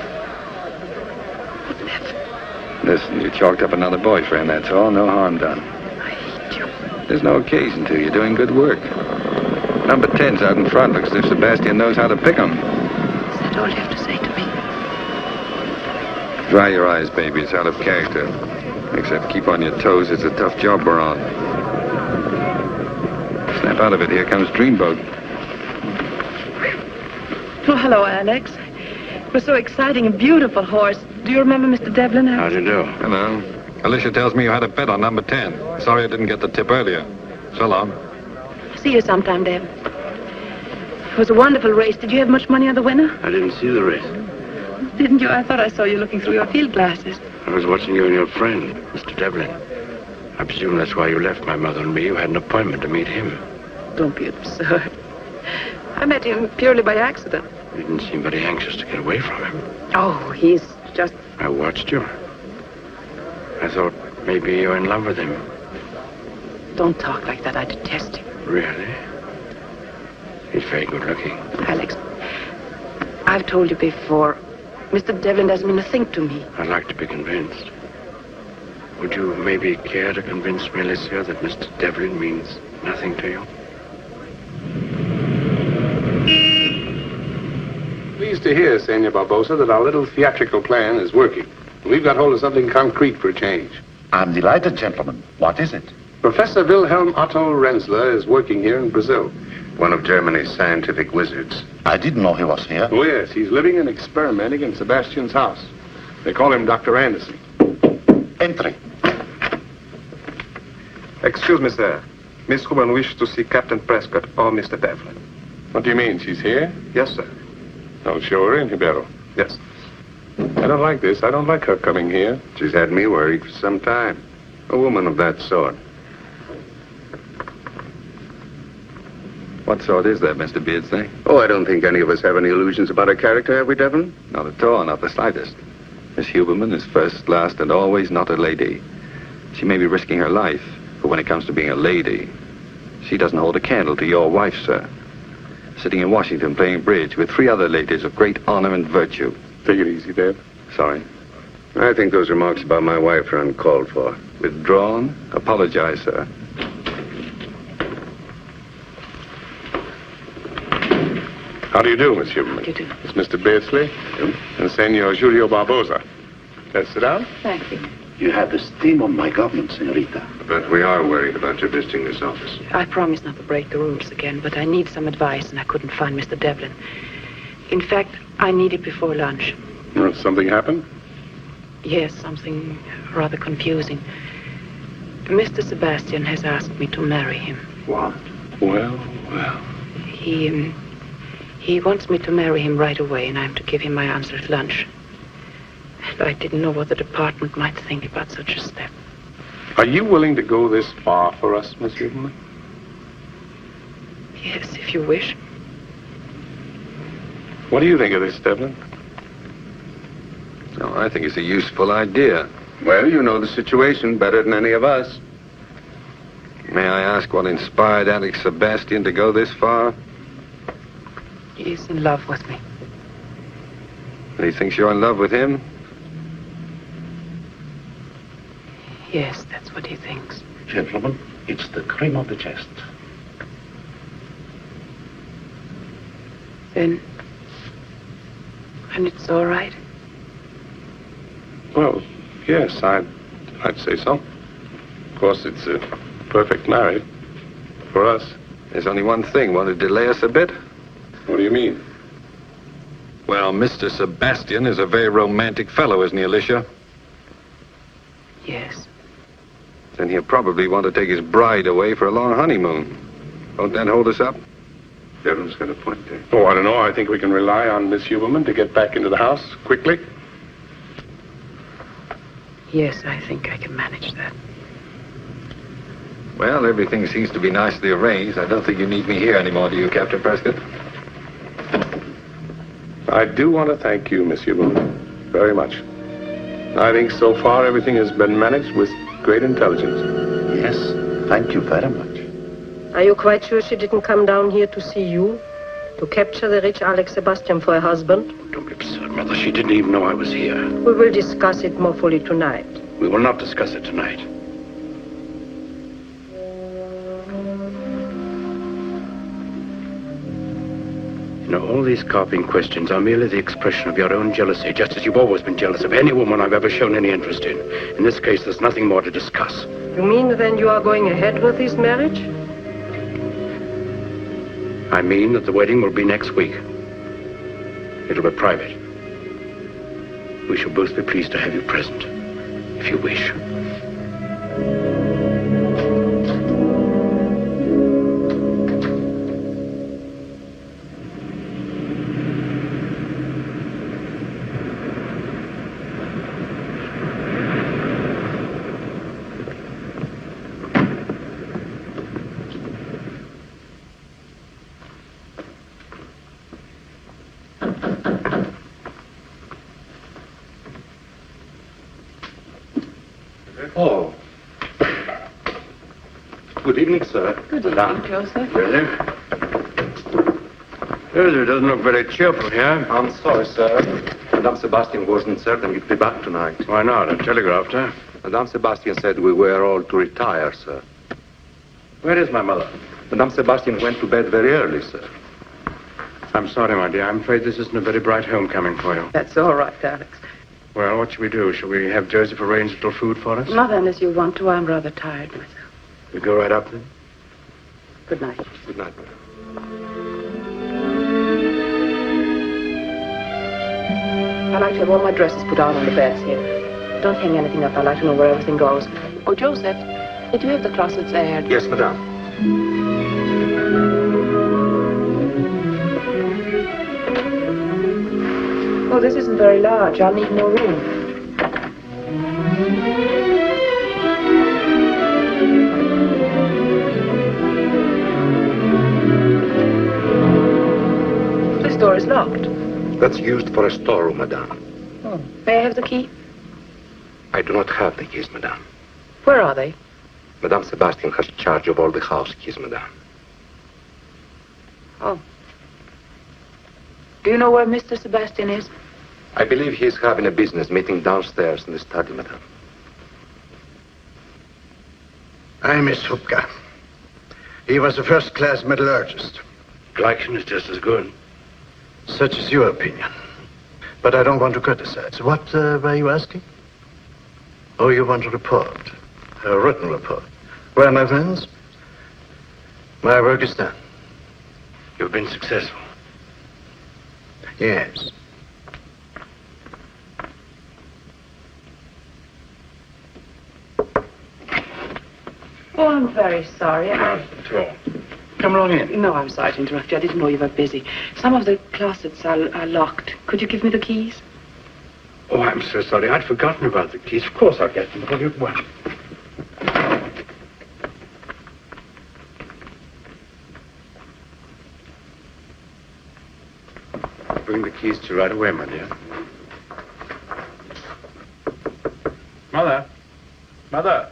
Wouldn't have. Listen, you chalked up another boyfriend, that's all. No harm done. I hate you. There's no occasion to. You're doing good work. Number 10's out in front. Looks as if Sebastian knows how to pick 'em. Is that all you have to say to me? Dry your eyes, baby. It's out of character. Except keep on your toes. It's a tough job we're on. Snap out of it. Here comes Dreamboat. Oh, hello, Alex. It was so exciting. A beautiful horse. Do you remember Mr. Devlin? How do you do? Hello. Alicia tells me you had a bet on number 10. Sorry I didn't get the tip earlier. So long. See you sometime, Deb. It was a wonderful race. Did you have much money on the winner? I didn't see the race. Didn't you? I thought I saw you looking through your field glasses. I was watching you and your friend, Mr. Devlin. I presume that's why you left my mother and me. You had an appointment to meet him. Don't be absurd. I met him purely by accident. You didn't seem very anxious to get away from him. Oh, he's just... I watched you. I thought maybe you're in love with him. Don't talk like that. I detest him. Really? He's very good looking. Alex, I've told you before, Mr. Devlin doesn't mean a thing to me. I'd like to be convinced. Would you maybe care to convince me, Alicia, that Mr. Devlin means nothing to you? Pleased to hear, Senor Barbosa, that our little theatrical plan is working. We've got hold of something concrete for a change. I'm delighted, gentlemen. What is it? Professor Wilhelm Otto Renzler is working here in Brazil. One of Germany's scientific wizards. I didn't know he was here. Oh, yes. He's living and experimenting in Sebastian's house. They call him Dr. Anderson. Entry. Excuse me, sir. Miss Huberman wishes to see Captain Prescott or Mr. Devlin. What do you mean? She's here? Yes, sir. I'll show her in, Ribeiro. Yes. I don't like this. I don't like her coming here. She's had me worried for some time. A woman of that sort. What sort is that, Mr. Beardsley? Oh, I don't think any of us have any illusions about her character, have we, Devlin? Not at all, not the slightest. Miss Huberman is first, last, and always not a lady. She may be risking her life, but when it comes to being a lady, she doesn't hold a candle to your wife, sir. sitting in Washington playing bridge with 3 other ladies of great honor and virtue. Take it easy, Dave. Sorry. I think those remarks about my wife are uncalled for. Withdrawn? Apologize, sir. How do you do, Miss Huberman? You do. It's Mr. Beardsley and Senor Julio Barbosa. Let's sit down. Thank you. You have the steam on my government, senorita. But we are worried about your visiting this office. I promise not to break the rules again, but I need some advice, and I couldn't find Mr. Devlin. In fact, I need it before lunch. Well, something happened? Yes, something rather confusing. Mr. Sebastian has asked me to marry him. What? Well. He wants me to marry him right away, and I'm to give him my answer at lunch. And I didn't know what the department might think about such a step. Are you willing to go this far for us, Miss Huberman? Yes, if you wish. What do you think of this, Devlin? No, I think it's a useful idea. Well, you know the situation better than any of us. May I ask what inspired Alex Sebastian to go this far? He is in love with me. And he thinks you're in love with him? Yes, that's what he thinks. Gentlemen, it's the cream of the chest. Then it's all right. Well, yes, I'd say so. Of course, it's a perfect marriage for us. There's only one thing. Want to delay us a bit? What do you mean? Well, Mr. Sebastian is a very romantic fellow, isn't he, Alicia? Yes. Then he'll probably want to take his bride away for a long honeymoon. Won't that hold us up? Devlin's got a point there. Oh, I don't know. I think we can rely on Miss Huberman to get back into the house quickly. Yes, I think I can manage that. Well, everything seems to be nicely arranged. I don't think you need me here anymore, do you, Captain Prescott? I do want to thank you, Miss Huberman, very much. I think so far everything has been managed with great intelligence. Yes, thank you very much. Are you quite sure she didn't come down here to see you? To capture the rich Alex Sebastian for a husband? Don't be absurd, Mother. She didn't even know I was here. We will discuss it more fully tonight. We will not discuss it tonight. You know, all these carping questions are merely the expression of your own jealousy, just as you've always been jealous of any woman I've ever shown any interest in. In this case, there's nothing more to discuss. You mean then you are going ahead with this marriage? I mean that the wedding will be next week. It'll be private. We shall both be pleased to have you present, if you wish. Oh. Good evening, sir. Good evening, Joseph. It doesn't look very cheerful here. I'm sorry, sir. Madame Sebastian wasn't certain you'd be back tonight. Why not? I telegraphed her. Madame Sebastian said we were all to retire, sir. Where is my mother? Madame Sebastian went to bed very early, sir. I'm sorry, my dear. I'm afraid this isn't a very bright homecoming for you. That's all right, Alex. Well, what shall we do? Shall we have Joseph arrange a little food for us? Mother, unless you want to, I'm rather tired myself. We go right up then? Good night. Good night, madam. I like to have all my dresses put out on the beds here. Don't hang anything up. I like to know where everything goes. Oh, Joseph, did you have the closets aired? Yes, madame. Oh, this isn't very large. I'll need more room. This door is locked. That's used for a storeroom, madame. Oh. May I have the key? I do not have the keys, madame. Where are they? Madame Sebastian has charge of all the house keys, madame. Oh. Do you know where Mr. Sebastian is? I believe he is having a business meeting downstairs in the study, madame. I miss Hupka. He was a first-class metallurgist. Gleichen is just as good. Such is your opinion. But I don't want to criticize. What were you asking? Oh, you want a report. A written report. Well, my friends, my work is done. You've been successful. Yes. Oh, I'm very sorry. Not at all. Come along in. No, I'm sorry to interrupt you. I didn't know you were busy. Some of the closets are locked. Could you give me the keys? Oh, I'm so sorry. I'd forgotten about the keys. Of course I'll get them. Hold you one. I'll bring the keys to you right away, my dear. Mother. Mother.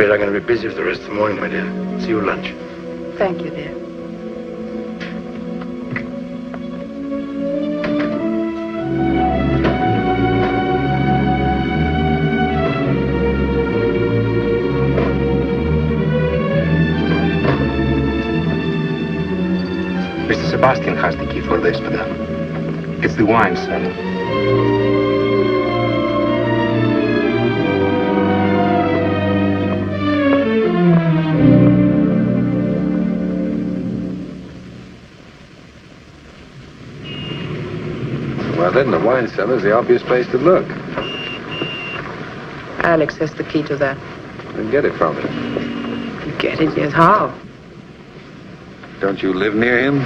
I'm going to be busy for the rest of the morning, my dear. See you at lunch. Thank you, dear. Mr. Sebastian has the key for this, madame. It's the wine cellar. Well, then, the wine cellar's the obvious place to look. Alex has the key to that. Then get it from him. Get it? Yes. How? Don't you live near him?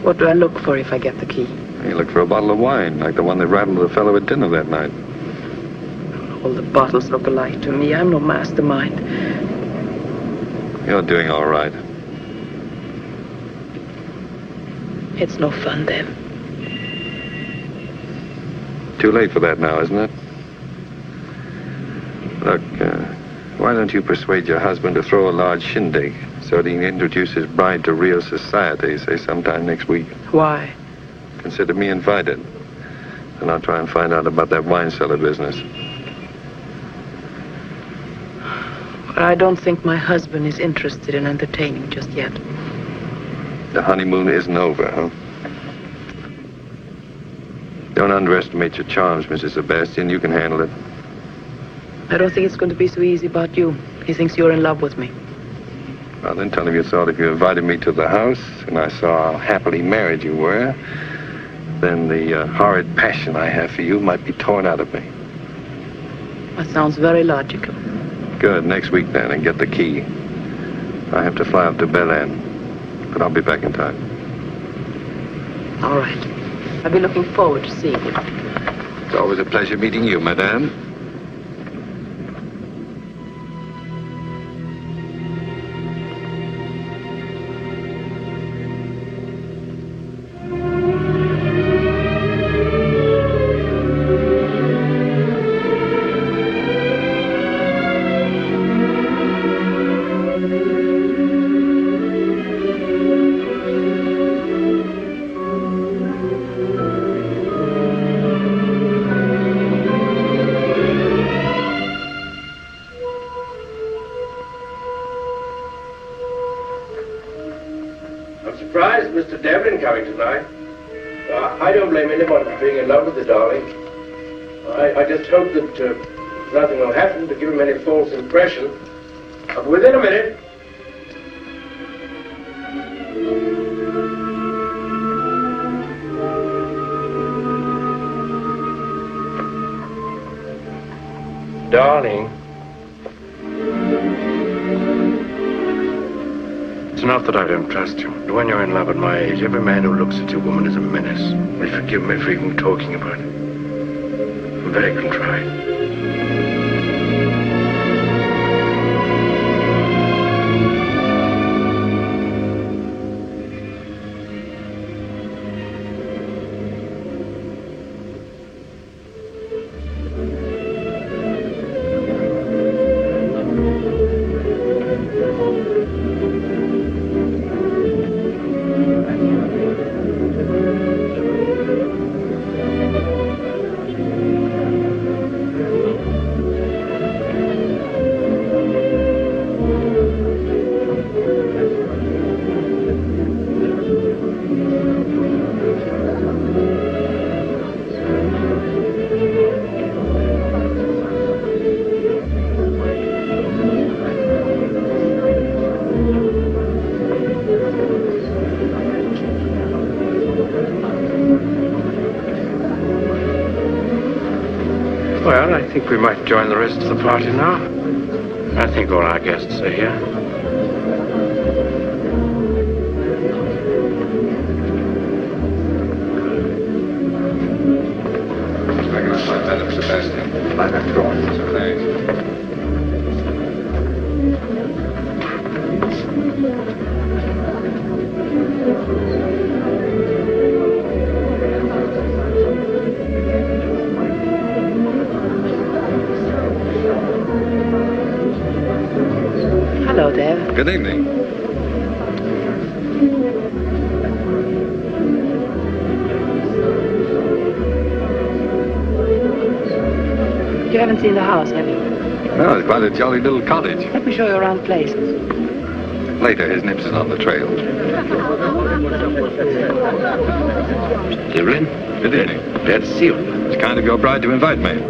What do I look for if I get the key? You look for a bottle of wine, like the one that rattled the fellow at dinner that night. All the bottles look alike to me. I'm no mastermind. You're doing all right. It's no fun, then. Too late for that now, isn't it? Look, why don't you persuade your husband to throw a large shindig so that he can introduce his bride to real society, say sometime next week? Why? Consider me invited. And I'll try and find out about that wine cellar business. But I don't think my husband is interested in entertaining just yet. The honeymoon isn't over, huh? Don't underestimate your charms, Mrs. Sebastian. You can handle it. I don't think it's going to be so easy about you. He thinks you're in love with me. Well, then tell him you thought if you invited me to the house and I saw how happily married you were, then the horrid passion I have for you might be torn out of me. That sounds very logical. Good. Next week, then, and get the key. I have to fly up to Belen, but I'll be back in time. All right. I'll be looking forward to seeing you. It's always a pleasure meeting you, madame. I don't blame anyone for being in love with the darling. I just hope that nothing will happen to give him any false impression. I'll be within a minute. Darling. It's not that I don't trust you. But when you're in love at my age, every man who looks at you, woman, is a menace. They forgive me for even talking about it. I'm very contrite. Well, I think we might join the rest of the party now. I think all our guests are here. Madam Sebastian. Madam Claude. So thanks. Hello, Dave. Good evening. You haven't seen the house, have you? Well, it's quite a jolly little cottage. Let me show you around places. Later, his nips is on the trail. Devlin? Good evening. Glad to see you. It's kind of your bride to invite me.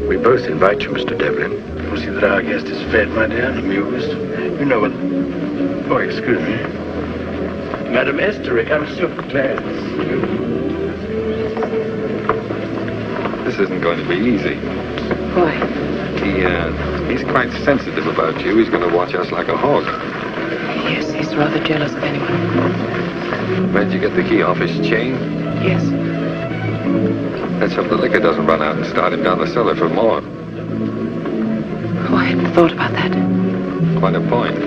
We both invite you, Mr. Devlin. We'll see that our guest is fed, my dear, and amused. You know what... Oh, excuse me. Madam Esterick, I'm so glad to see you. This isn't going to be easy. Why? He's quite sensitive about you. He's going to watch us like a hawk. Yes, he's rather jealous of anyone. Where'd you get the key off his chain? Yes. Let's hope the liquor doesn't run out and start him down the cellar for more. Oh, I hadn't thought about that. Quite a point.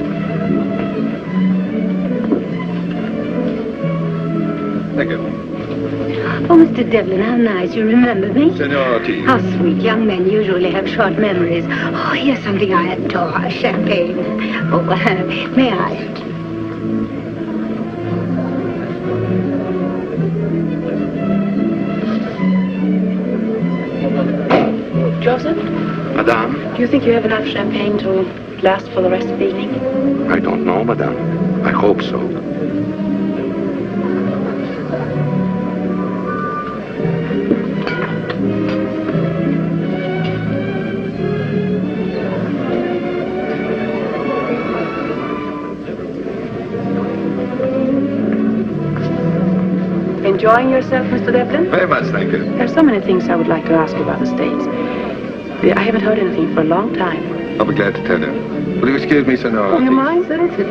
Thank you. Oh, Mr. Devlin, how nice. You remember me? Senor Ortiz. How sweet. Young men usually have short memories. Oh, here's something I adore. Champagne. Oh, may I? Joseph? Madame? Do you think you have enough champagne to last for the rest of the evening? I don't know, madame. I hope so. Enjoying yourself, Mr. Devlin? Very much, thank you. There are so many things I would like to ask you about the States. I haven't heard anything for a long time. I'll be glad to tell you. Will you excuse me, Senor Ortiz? Do you mind? Sit and sit.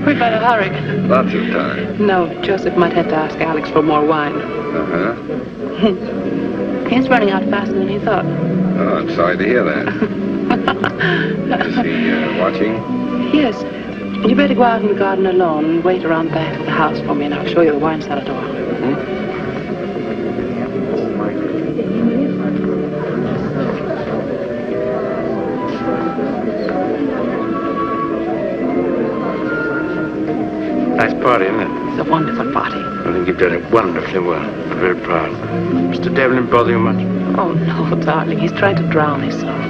We'd better hurry. Lots of time. No, Joseph might have to ask Alex for more wine. Uh-huh. He's running out faster than he thought. Oh, I'm sorry to hear that. Is he watching? Yes. You better go out in the garden alone and wait around the back of the house for me, and I'll show you the wine cellar door. Nice party, isn't it? It's a wonderful party. I think you've done it wonderfully well. I'm very proud. Mr. Devlin bother you much? Oh, no, darling. He's trying to drown his sorrow.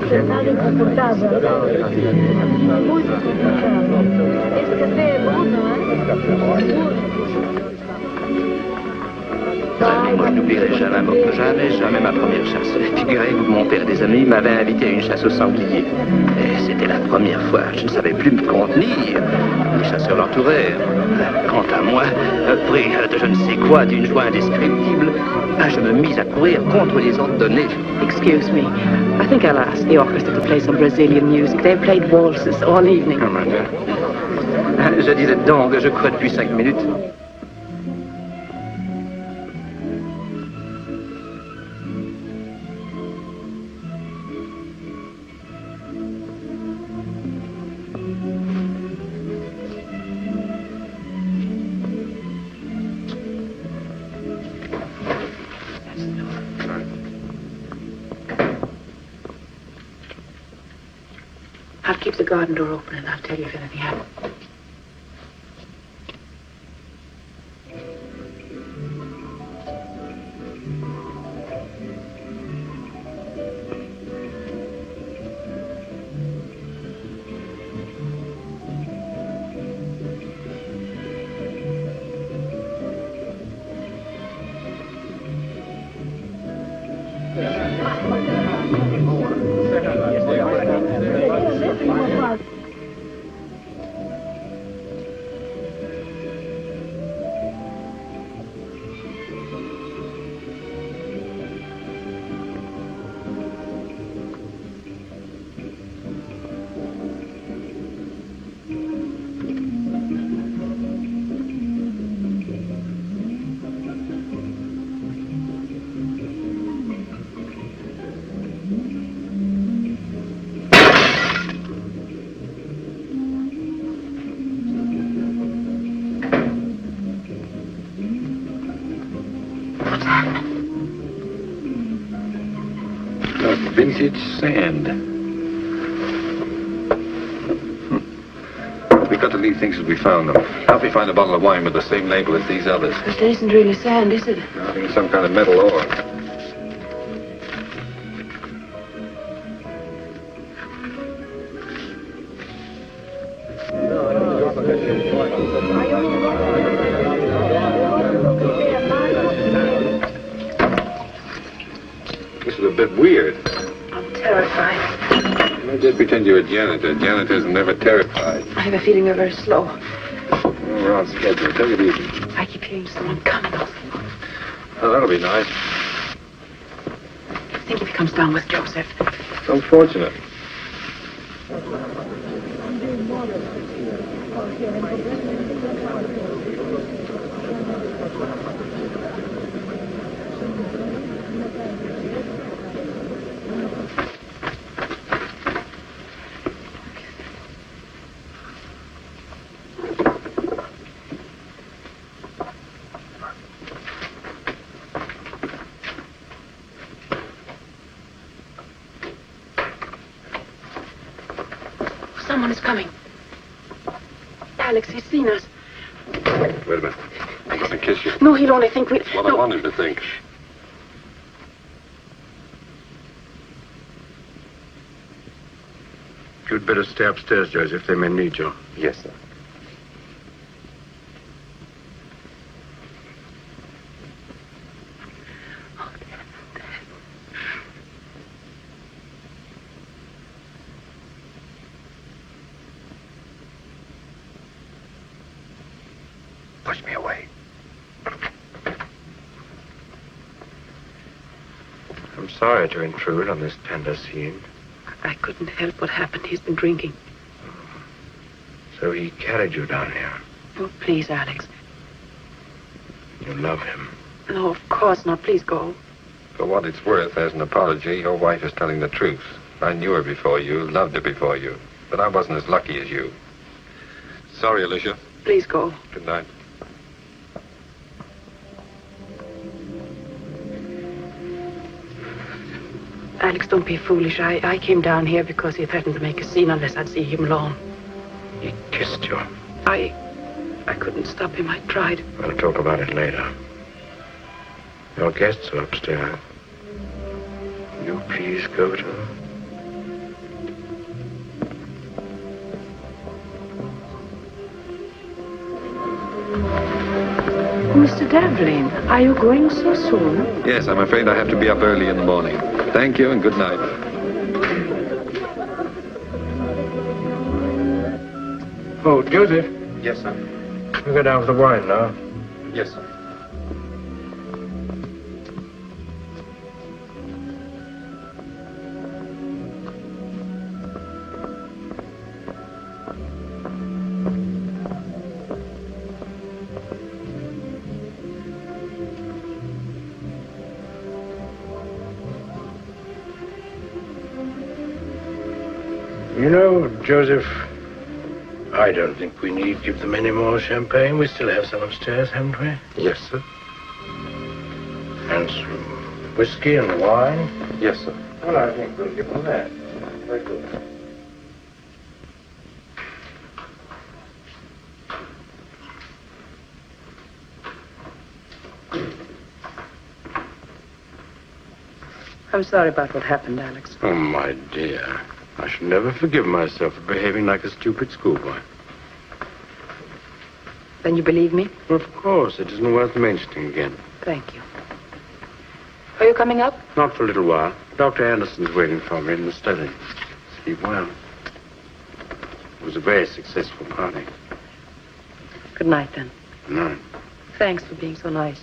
Moi, je n'oublierai jamais ma première chasse. Figurez-vous que mon père et des amis m'avaient invité à une chasse au sanglier. Et c'était la première fois. Je ne savais plus me contenir. Les chasseurs l'entourèrent. Quant à moi, pris de je ne sais quoi, d'une joie indescriptible, je me mis à courir contre les ordres donnés. Excuse me. I think I'll ask the orchestra to play some Brazilian music. They've played waltzes all evening. Je disais donc, je crois depuis 5 minutes. I'll keep the garden door open and I'll tell you if anything happens. Vintage sand. We've got to leave things as we found them. Help me find a bottle of wine with the same label as these others. But it isn't really sand, is it? I think it's some kind of metal ore. This is a bit weird. I'm terrified. Just pretend you're a janitor. Janitors are never terrified. I have a feeling you're very slow. We're on schedule. Take it easy. I keep hearing someone coming off. Oh, that'll be nice. Think if he comes down with Joseph. It's unfortunate. Someone is coming. Alex, he's seen us. Wait a minute. Let me kiss you. No, he'll only think we... What I want him to think. You'd better stay upstairs, Joseph. They may need you. Yes, sir. Push me away. I'm sorry to intrude on this tender scene. I couldn't help what happened. He's been drinking. So he carried you down here. Oh, please, Alex. You love him. No, of course not. Please go. For what it's worth, as an apology, your wife is telling the truth. I knew her before you, loved her before you, but I wasn't as lucky as you. Sorry, Alicia. Please go. Good night. Alex, don't be foolish. I came down here because he threatened to make a scene unless I'd see him alone. He kissed you. I couldn't stop him. I tried. We'll talk about it later. Your guests are upstairs. Will you please go to them? Devlin, are you going so soon? Yes, I'm afraid I have to be up early in the morning. Thank you and good night. Oh, Joseph. Yes, sir. You go down for the wine now. Yes, sir. You know, Joseph, I don't think we need give them any more champagne. We still have some upstairs, haven't we? Yes, sir. And some whiskey and wine. Yes, sir. Well, I think we'll give them that. Very good. I'm sorry about what happened, Alex. Oh, my dear. I should never forgive myself for behaving like a stupid schoolboy. Then you believe me? Of course, it isn't worth mentioning again. Thank you. Are you coming up? Not for a little while. Dr. Anderson's waiting for me in the study. Sleep well. It was a very successful party. Good night, then. Good night. Thanks for being so nice.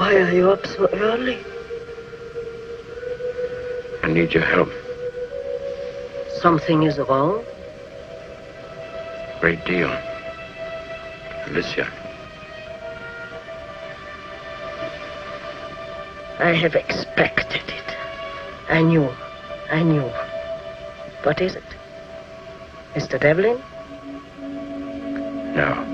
Why are you up so early? I need your help. Something is wrong? Great deal. Alicia. I have expected it. I knew. What is it? Mr. Devlin? No.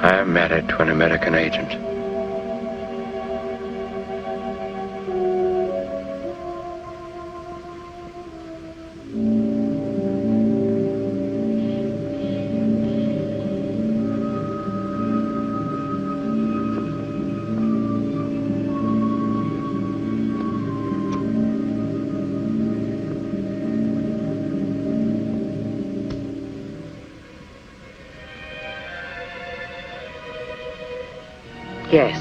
I am married to an American agent. Yes.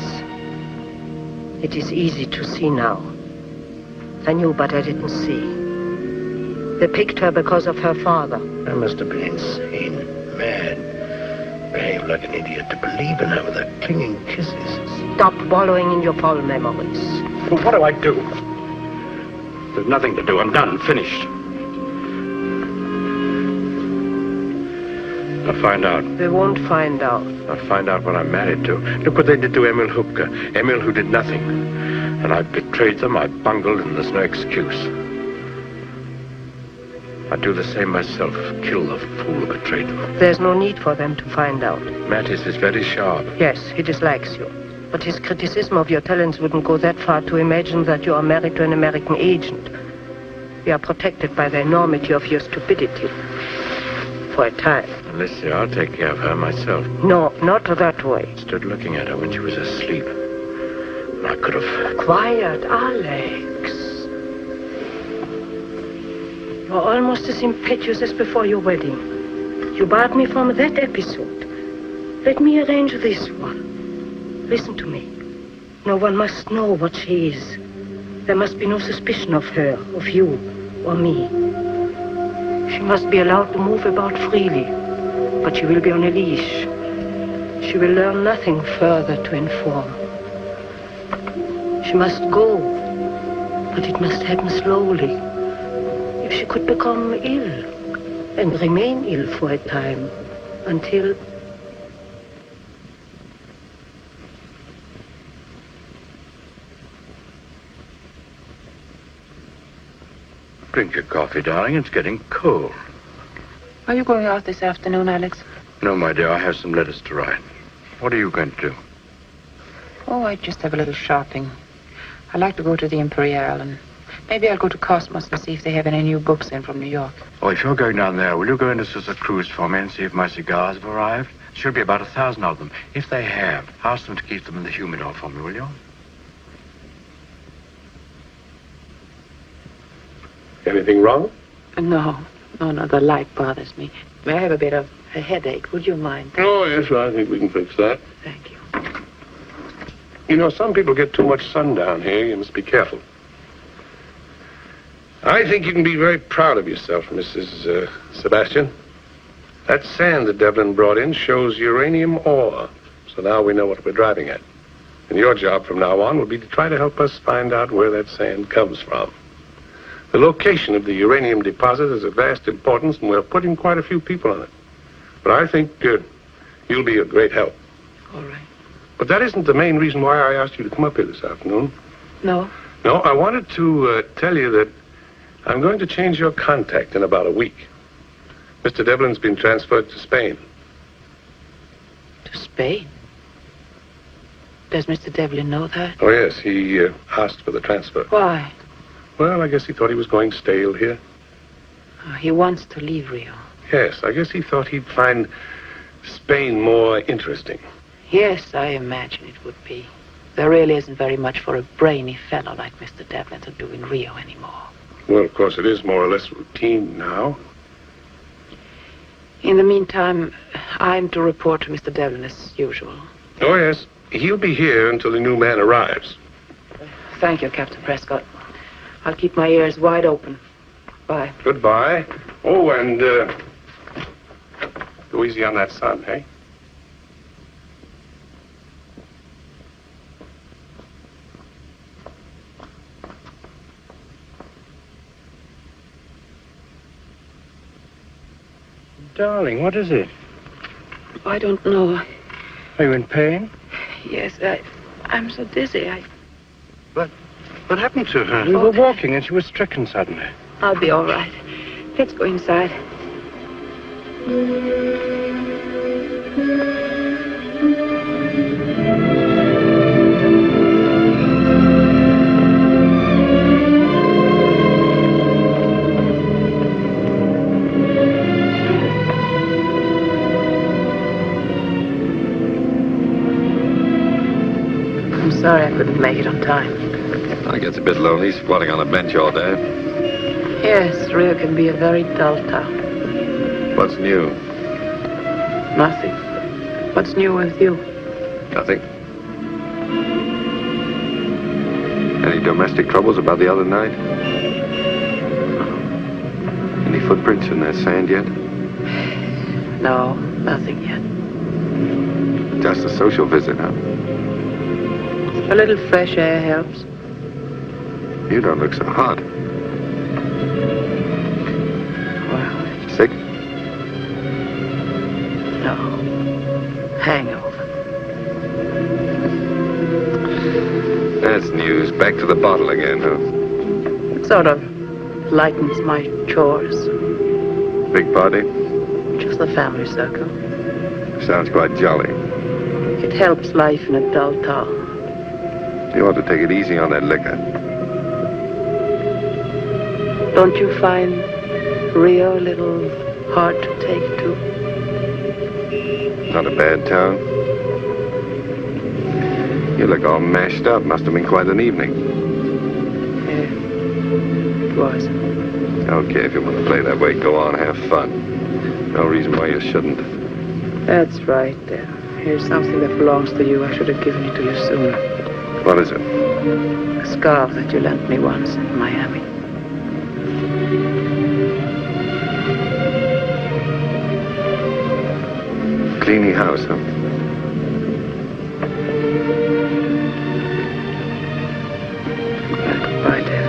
It is easy to see now. I knew, but I didn't see. They picked her because of her father. I must have been insane, mad, behaved like an idiot to believe in her with her clinging kisses. Stop wallowing in your foul memories. Well, what do I do? There's nothing to do. I'm done. Finished. I'll find out. They won't find out. I'll find out what I'm married to. Look what they did to Emil Hupke. Emil who did nothing. And I betrayed them, I bungled, and there's no excuse. I'd do the same myself. Kill the fool who betrayed them. There's no need for them to find out. Mattis is very sharp. Yes, he dislikes you. But his criticism of your talents wouldn't go that far to imagine that you are married to an American agent. We are protected by the enormity of your stupidity. For a time. Alicia, I'll take care of her myself. No, not that way. Stood looking at her when she was asleep. And I could have... Quiet, Alex. You're almost as impetuous as before your wedding. You barred me from that episode. Let me arrange this one. Listen to me. No one must know what she is. There must be no suspicion of her, of you, or me. She must be allowed to move about freely, but she will be on a leash. She will learn nothing further to inform. She must go, but it must happen slowly. If she could become ill, and remain ill for a time, until... Drink your coffee, darling. It's getting cold. Are you going out this afternoon, Alex? No, my dear. I have some letters to write. What are you going to do? Oh, I just have a little shopping. I'd like to go to the Imperial, and maybe I'll go to Cosmos and see if they have any new books in from New York. Oh, if you're going down there, will you go into Sister Cruz for me and see if my cigars have arrived? There should be about 1,000 of them. If they have, ask them to keep them in the humidor for me, will you? Anything wrong? No, the light bothers me. May I have a bit of a headache? Would you mind? Oh, yes, I think we can fix that. Thank you. You know, some people get too much sun down here. You must be careful. I think you can be very proud of yourself, Mrs. Sebastian. That sand that Devlin brought in shows uranium ore. So now we know what we're driving at. And your job from now on will be to try to help us find out where that sand comes from. The location of the uranium deposit is of vast importance, and we're putting quite a few people on it. But I think you'll be a great help. All right. But that isn't the main reason why I asked you to come up here this afternoon. No? No, I wanted to tell you that I'm going to change your contact in about a week. Mr. Devlin's been transferred to Spain. To Spain? Does Mr. Devlin know that? Oh, yes, he asked for the transfer. Why? Well, I guess he thought he was going stale here. He wants to leave Rio. Yes, I guess he thought he'd find Spain more interesting. Yes, I imagine it would be. There really isn't very much for a brainy fellow like Mr. Devlin to do in Rio anymore. Well, of course, it is more or less routine now. In the meantime, I'm to report to Mr. Devlin as usual. Oh, yes. He'll be here until the new man arrives. Thank you, Captain Prescott. I'll keep my ears wide open. Bye. Goodbye. Oh, and Go easy on that sun, eh? Darling, what is it? I don't know. Are you in pain? Yes, I'm so dizzy. What happened to her? We were walking and she was stricken suddenly. I'll be all right. Let's go inside. I'm sorry I couldn't make it on time. I gets a bit lonely squatting on a bench all day. Yes, Rio can be a very dull town. What's new? Nothing. What's new with you? Nothing. Any domestic troubles about the other night? Any footprints in that sand yet? No, nothing yet. Just a social visit, huh? A little fresh air helps. You don't look so hot. Well, Sick? no. Hangover. That's news. Back to the bottle again, huh? It sort of lightens my chores. Big party? Just the family circle. Sounds quite jolly. It helps life in a dull town. You ought to take it easy on that liquor. Don't you find Rio a little hard to take to? Not a bad town. You look all mashed up. Must have been quite an evening. Yeah, it was. Okay, if you want to play that way, go on, have fun. No reason why you shouldn't. That's right there. Here's something that belongs to you. I should have given it to you sooner. What is it? A scarf that you lent me once in Miami. Cleaning house, huh? Goodbye, dear.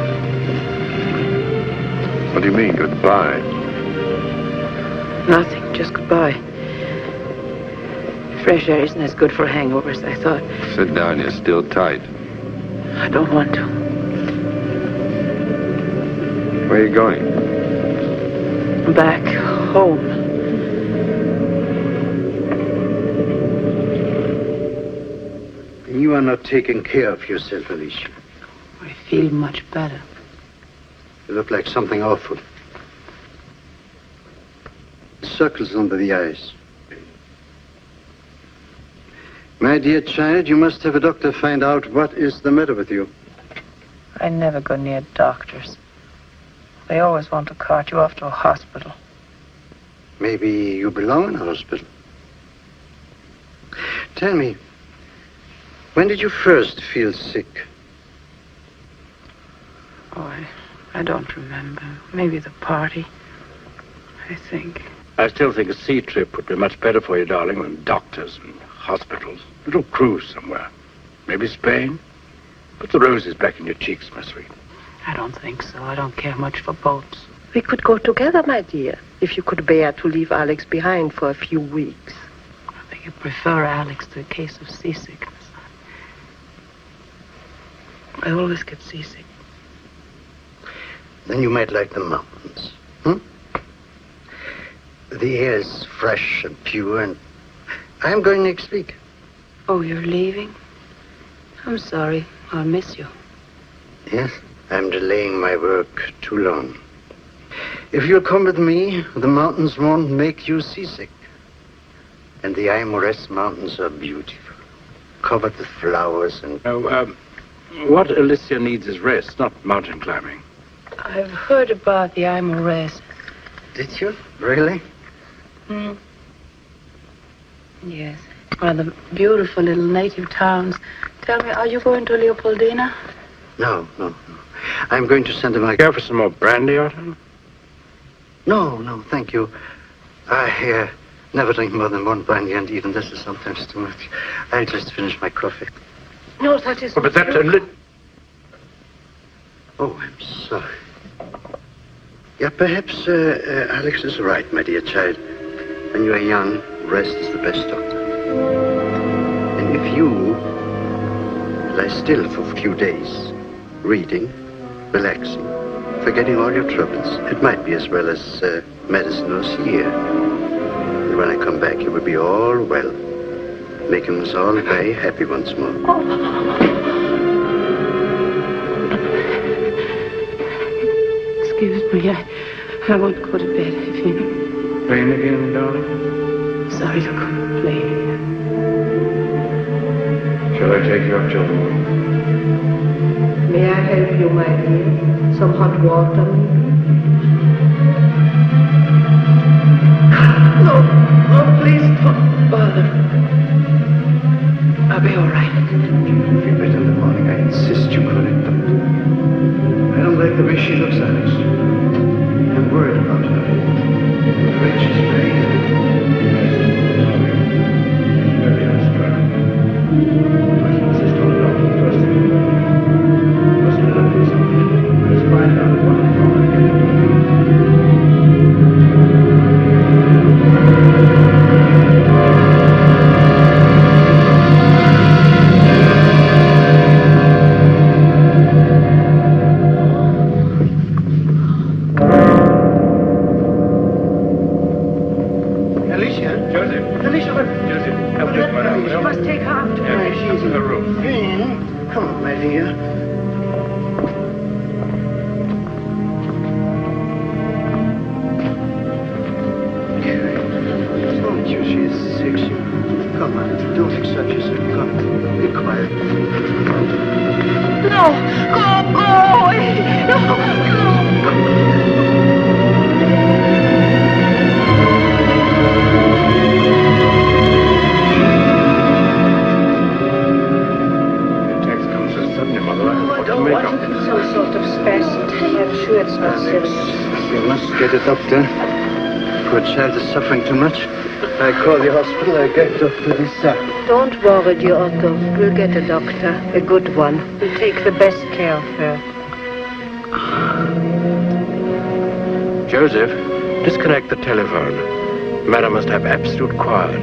What do you mean, goodbye? Nothing, just goodbye. Fresh air isn't as good for hangovers, I thought. Sit down, you're still tight. I don't want to. Where are you going? Back home. You are not taking care of yourself, Alicia. I feel much better. You look like something awful. Circles under the eyes. My dear child, you must have a doctor find out what is the matter with you. I never go near doctors. They always want to cart you off to a hospital. Maybe you belong in a hospital. Tell me, when did you first feel sick? Oh, I don't remember. Maybe the party, I think. I still think a sea trip would be much better for you, darling, than doctors and hospitals. A little cruise somewhere. Maybe Spain. Put the roses back in your cheeks, my sweet. I don't think so. I don't care much for boats. We could go together, my dear, if you could bear to leave Alex behind for a few weeks. I think I prefer Alex to a case of seasickness. I always get seasick. Then you might like the mountains. The air is fresh and pure, and I'm going next week. Oh, you're leaving? I'm sorry. I'll miss you. Yes, I'm delaying my work too long. If you'll come with me, the mountains won't make you seasick. And the Aimores Mountains are beautiful, covered with flowers and... What Alicia needs is rest, not mountain climbing. I've heard about the Aimores. Did you? Really? Yes. One of the beautiful little native towns. Tell me, are you going to Leopoldina? No. I'm going to Santa Maria. Care for some more brandy, Otto? No, thank you. I Never drink more than one brandy, and even this is sometimes too much. I'll just finish my coffee. No, that is... Oh, but that... Oh, I'm sorry. Yeah, perhaps Alex is right, my dear child. When you are young, rest is the best doctor. And if you lie still for a few days, reading, relaxing, forgetting all your troubles, it might be as well as medicine or here. And when I come back, you will be all well, making us all very happy once more. Excuse me, I won't go to bed, I think. Pain again, darling? Sorry to complain. Shall I take you up to the room? May I help you, my dear? Some hot water? No, please don't bother. I'll be all right. You'll feel better in the morning. I insist you call it, Doctor. I don't like the way she looks, Alex. I'm worried about her. I'm afraid she's very ill. Very unstrung. I should insist on the doctor first thing in the morning. Must learn me something. Let's find out what is wrong again. Doctor, poor child is suffering too much. I call the hospital, I get Dr. Lisa. Don't worry, dear Otto. We'll get a doctor, a good one. We'll take the best care of her. Joseph, disconnect the telephone. Madam must have absolute quiet.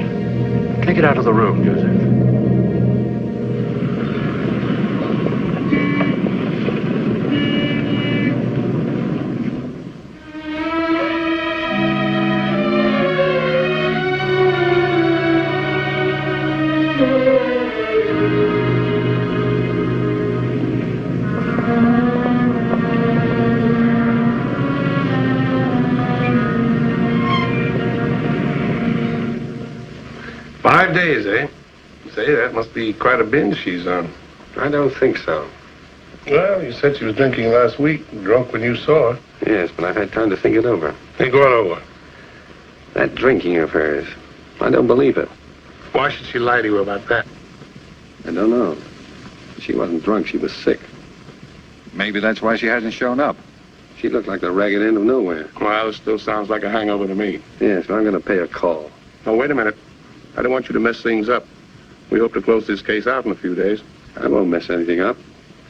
Take it out of the room, Joseph. Days, eh? Say, that must be quite a binge she's on. I don't think so. Well, you said she was drinking last week, drunk when you saw her. Yes, but I've had time to think it over. Think what over? That drinking of hers. I don't believe it. Why should she lie to you about that? I don't know. She wasn't drunk, she was sick. Maybe that's why she hasn't shown up. She looked like the ragged end of nowhere. Well, it still sounds like a hangover to me. Yes, but I'm going to pay a call. Oh, wait a minute. I don't want you to mess things up. We hope to close this case out in a few days. I won't mess anything up.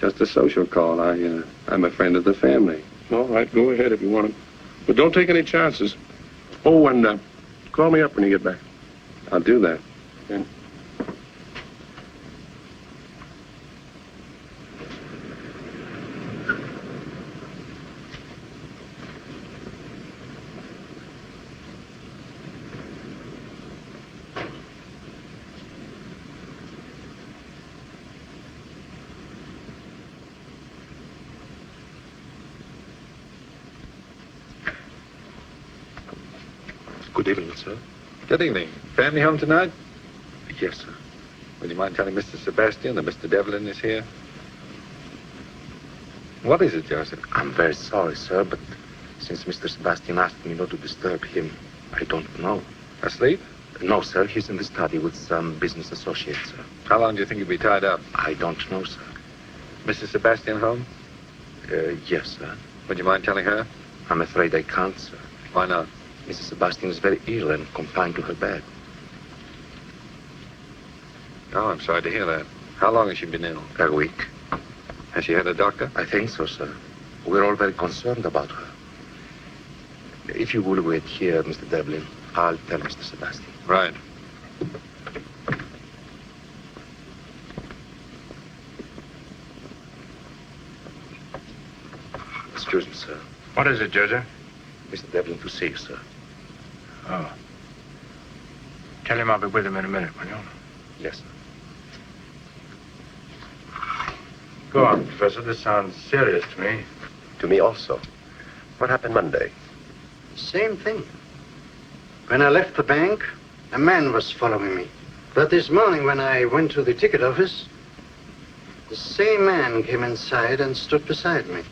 Just a social call. I'm a friend of the family. All right, go ahead if you want to. But don't take any chances. Oh, and call me up when you get back. I'll do that. Okay. Good evening, sir. Good evening. Family home tonight? Yes, sir. Would you mind telling Mr. Sebastian that Mr. Devlin is here? What is it, Joseph? I'm very sorry, sir, but since Mr. Sebastian asked me not to disturb him, I don't know. Asleep? No, sir. He's in the study with some business associates, sir. How long do you think he'll be tied up? I don't know, sir. Mrs. Sebastian home? Yes, sir. Would you mind telling her? I'm afraid I can't, sir. Why not? Mrs. Sebastian is very ill and confined to her bed. Oh, I'm sorry to hear that. How long has she been ill? A week. Has she had a doctor? I think so, sir. We're all very concerned about her. If you will wait here, Mr. Devlin, I'll tell Mr. Sebastian. Right. Excuse me, sir. What is it, Joseph? Mr. Devlin to see you, sir. Oh. Tell him I'll be with him in a minute, will you? Yes, sir. Go on, Professor. This sounds serious to me. To me also. What happened Monday? Same thing. When I left the bank, a man was following me. But this morning when I went to the ticket office, the same man came inside and stood beside me.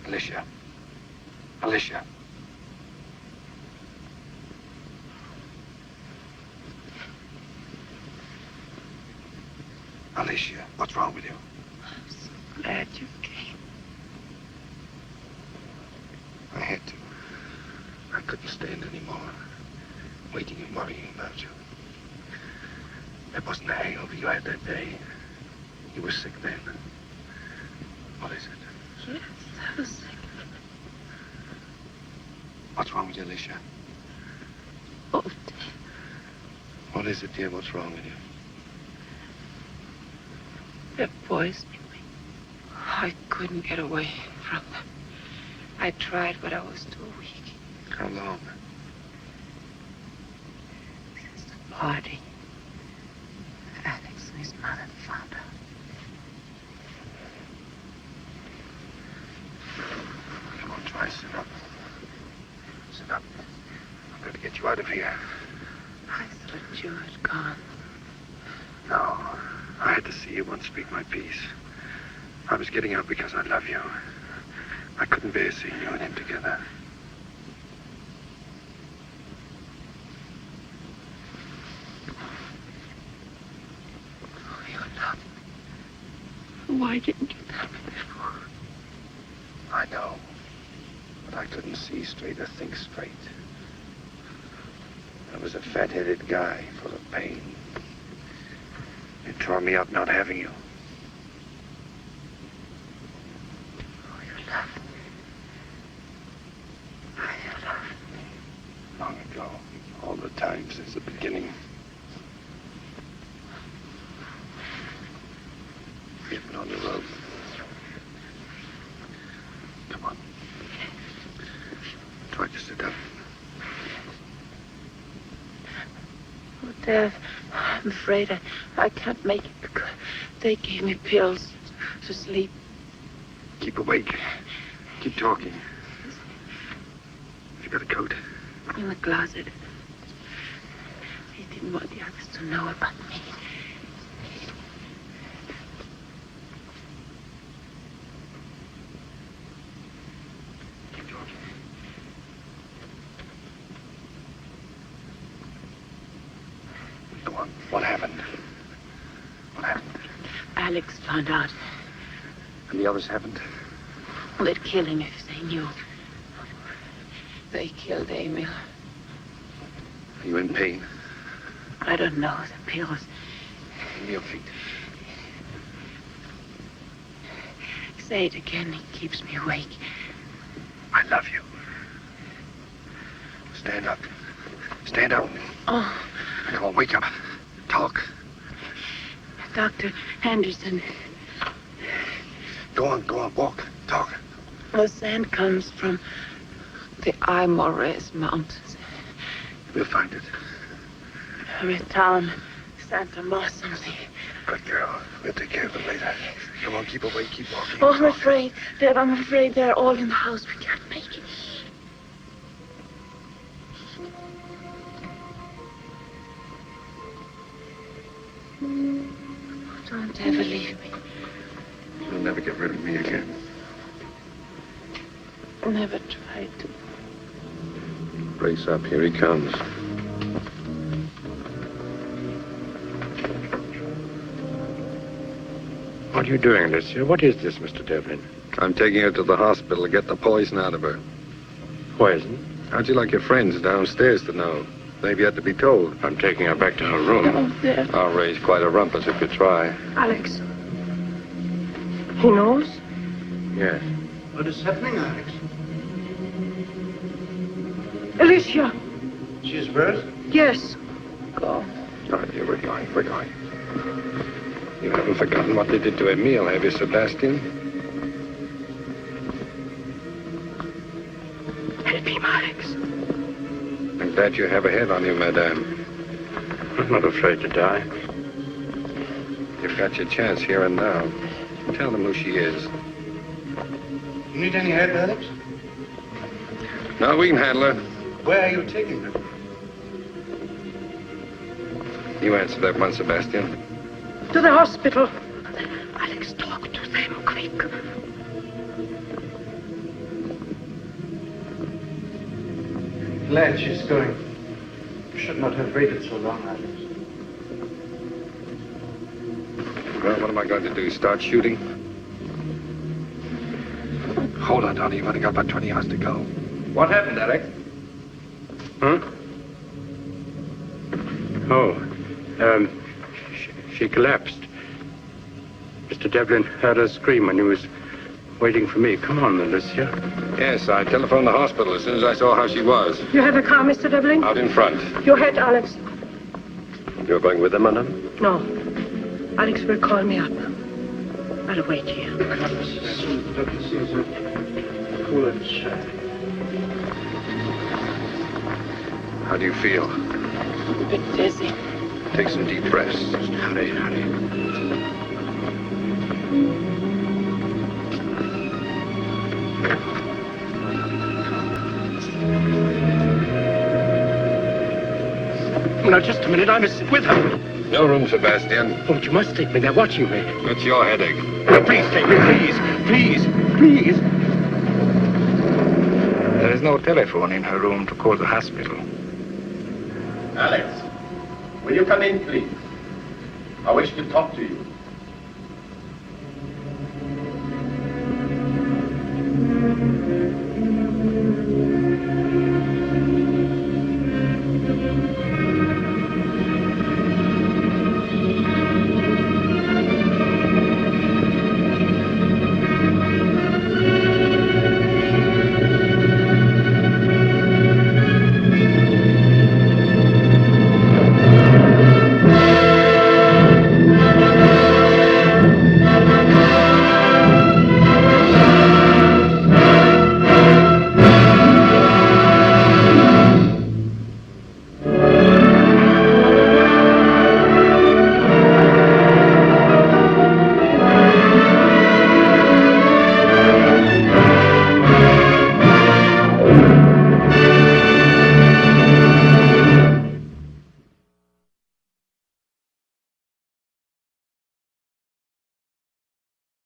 Alicia. Alicia. Alicia, what's wrong with you? I'm so glad you came. I had to. I couldn't stand anymore. Waiting and worrying about you. That wasn't the hangover you had that day. You were sick then. What is it? Yes, I was sick. What's wrong with you, Alicia? Oh, What is it, dear? What's wrong with you? they're poisoning me. I couldn't get away from them. I tried, but I was too weak. How long? Since the party. Alex and his mother found out. Come on, try. Sit up. Sit up. I'm going to get you out of here. I thought you had gone. No. I had to see you once speak my piece. I was getting out because I love you. I couldn't bear seeing you and him together. Oh, you love me. Why didn't you tell me before? I know. But I couldn't see straight or think straight. I was a fat-headed guy full of pain. It tore me up not having you. Oh, you love me. Oh, you love me. Long ago. All the time since the beginning. Getting on the road. Come on. Try to sit up. Oh, Dad, I'm afraid I can't make it because they gave me pills to sleep. Keep awake. Keep talking. You got a coat? In the closet. They didn't want the others to know about me. Keep talking. Go on. What happened? What happened? Alex found out. And the others haven't? They'd kill him if they knew. They killed Emil. Are you in pain? I don't know. The pills. Give me your feet. Say it again. It keeps me awake. I love you. Stand up. Stand up. Oh, Come on, wake up. Talk. Dr. Anderson. Go on, walk. Talk. The sand comes from the Aymores Mountains. We'll find it. A town, Santa Ma something. Good girl. We'll take care of it later. Come on, keep away, keep walking. Oh, I'm afraid. They're all in the house. We can't make it. Don't ever leave me. You'll never get rid of me again. Never try to. Brace up, here he comes. What are you doing, Alicia? What is this, Mr. Devlin? I'm taking her to the hospital to get the poison out of her. Poison? How'd you like your friends downstairs to know? They've yet to be told. I'm taking her back to her room. Oh, there. I'll raise quite a rumpus if you try. Alex. He knows? Yes. What is happening, Alex? Alicia. She's worse? Yes. Go. All right, here, we're going. You haven't forgotten what they did to Emile, have you, Sebastian? Help him, Alex. I'm glad you have a head on you, madame. I'm not afraid to die. You've got your chance here and now. Tell them who she is. You need any help, Alex? No, we can handle her. Where are you taking her? You answer that one, Sebastian. To the hospital. Alex, talk to them, quick. Glad she's going. You should not have waited so long, Alex. Well, what am I going to do? Start shooting? Hold on, Donnie. You've only got about 20 yards to go. What happened, Alex? Huh? She collapsed. Mr. Devlin heard her scream when he was waiting for me. Come on, Alicia. Yes, I telephoned the hospital as soon as I saw how she was. You have a car, Mr. Devlin? Out in front. Your head, Alex. You're going with them, madame? No. Alex will call me up. I'll wait here. As soon as the doctor sees her, cool and shy. How do you feel? A bit dizzy. Take some deep breaths. Hurry. Now, just a minute. I must sit with her. No room, Sebastian. Oh, but you must take me. They're watching me. It's your headache. Please take me, please. There is no telephone in her room to call the hospital. Alex, will you come in, please? I wish to talk to you.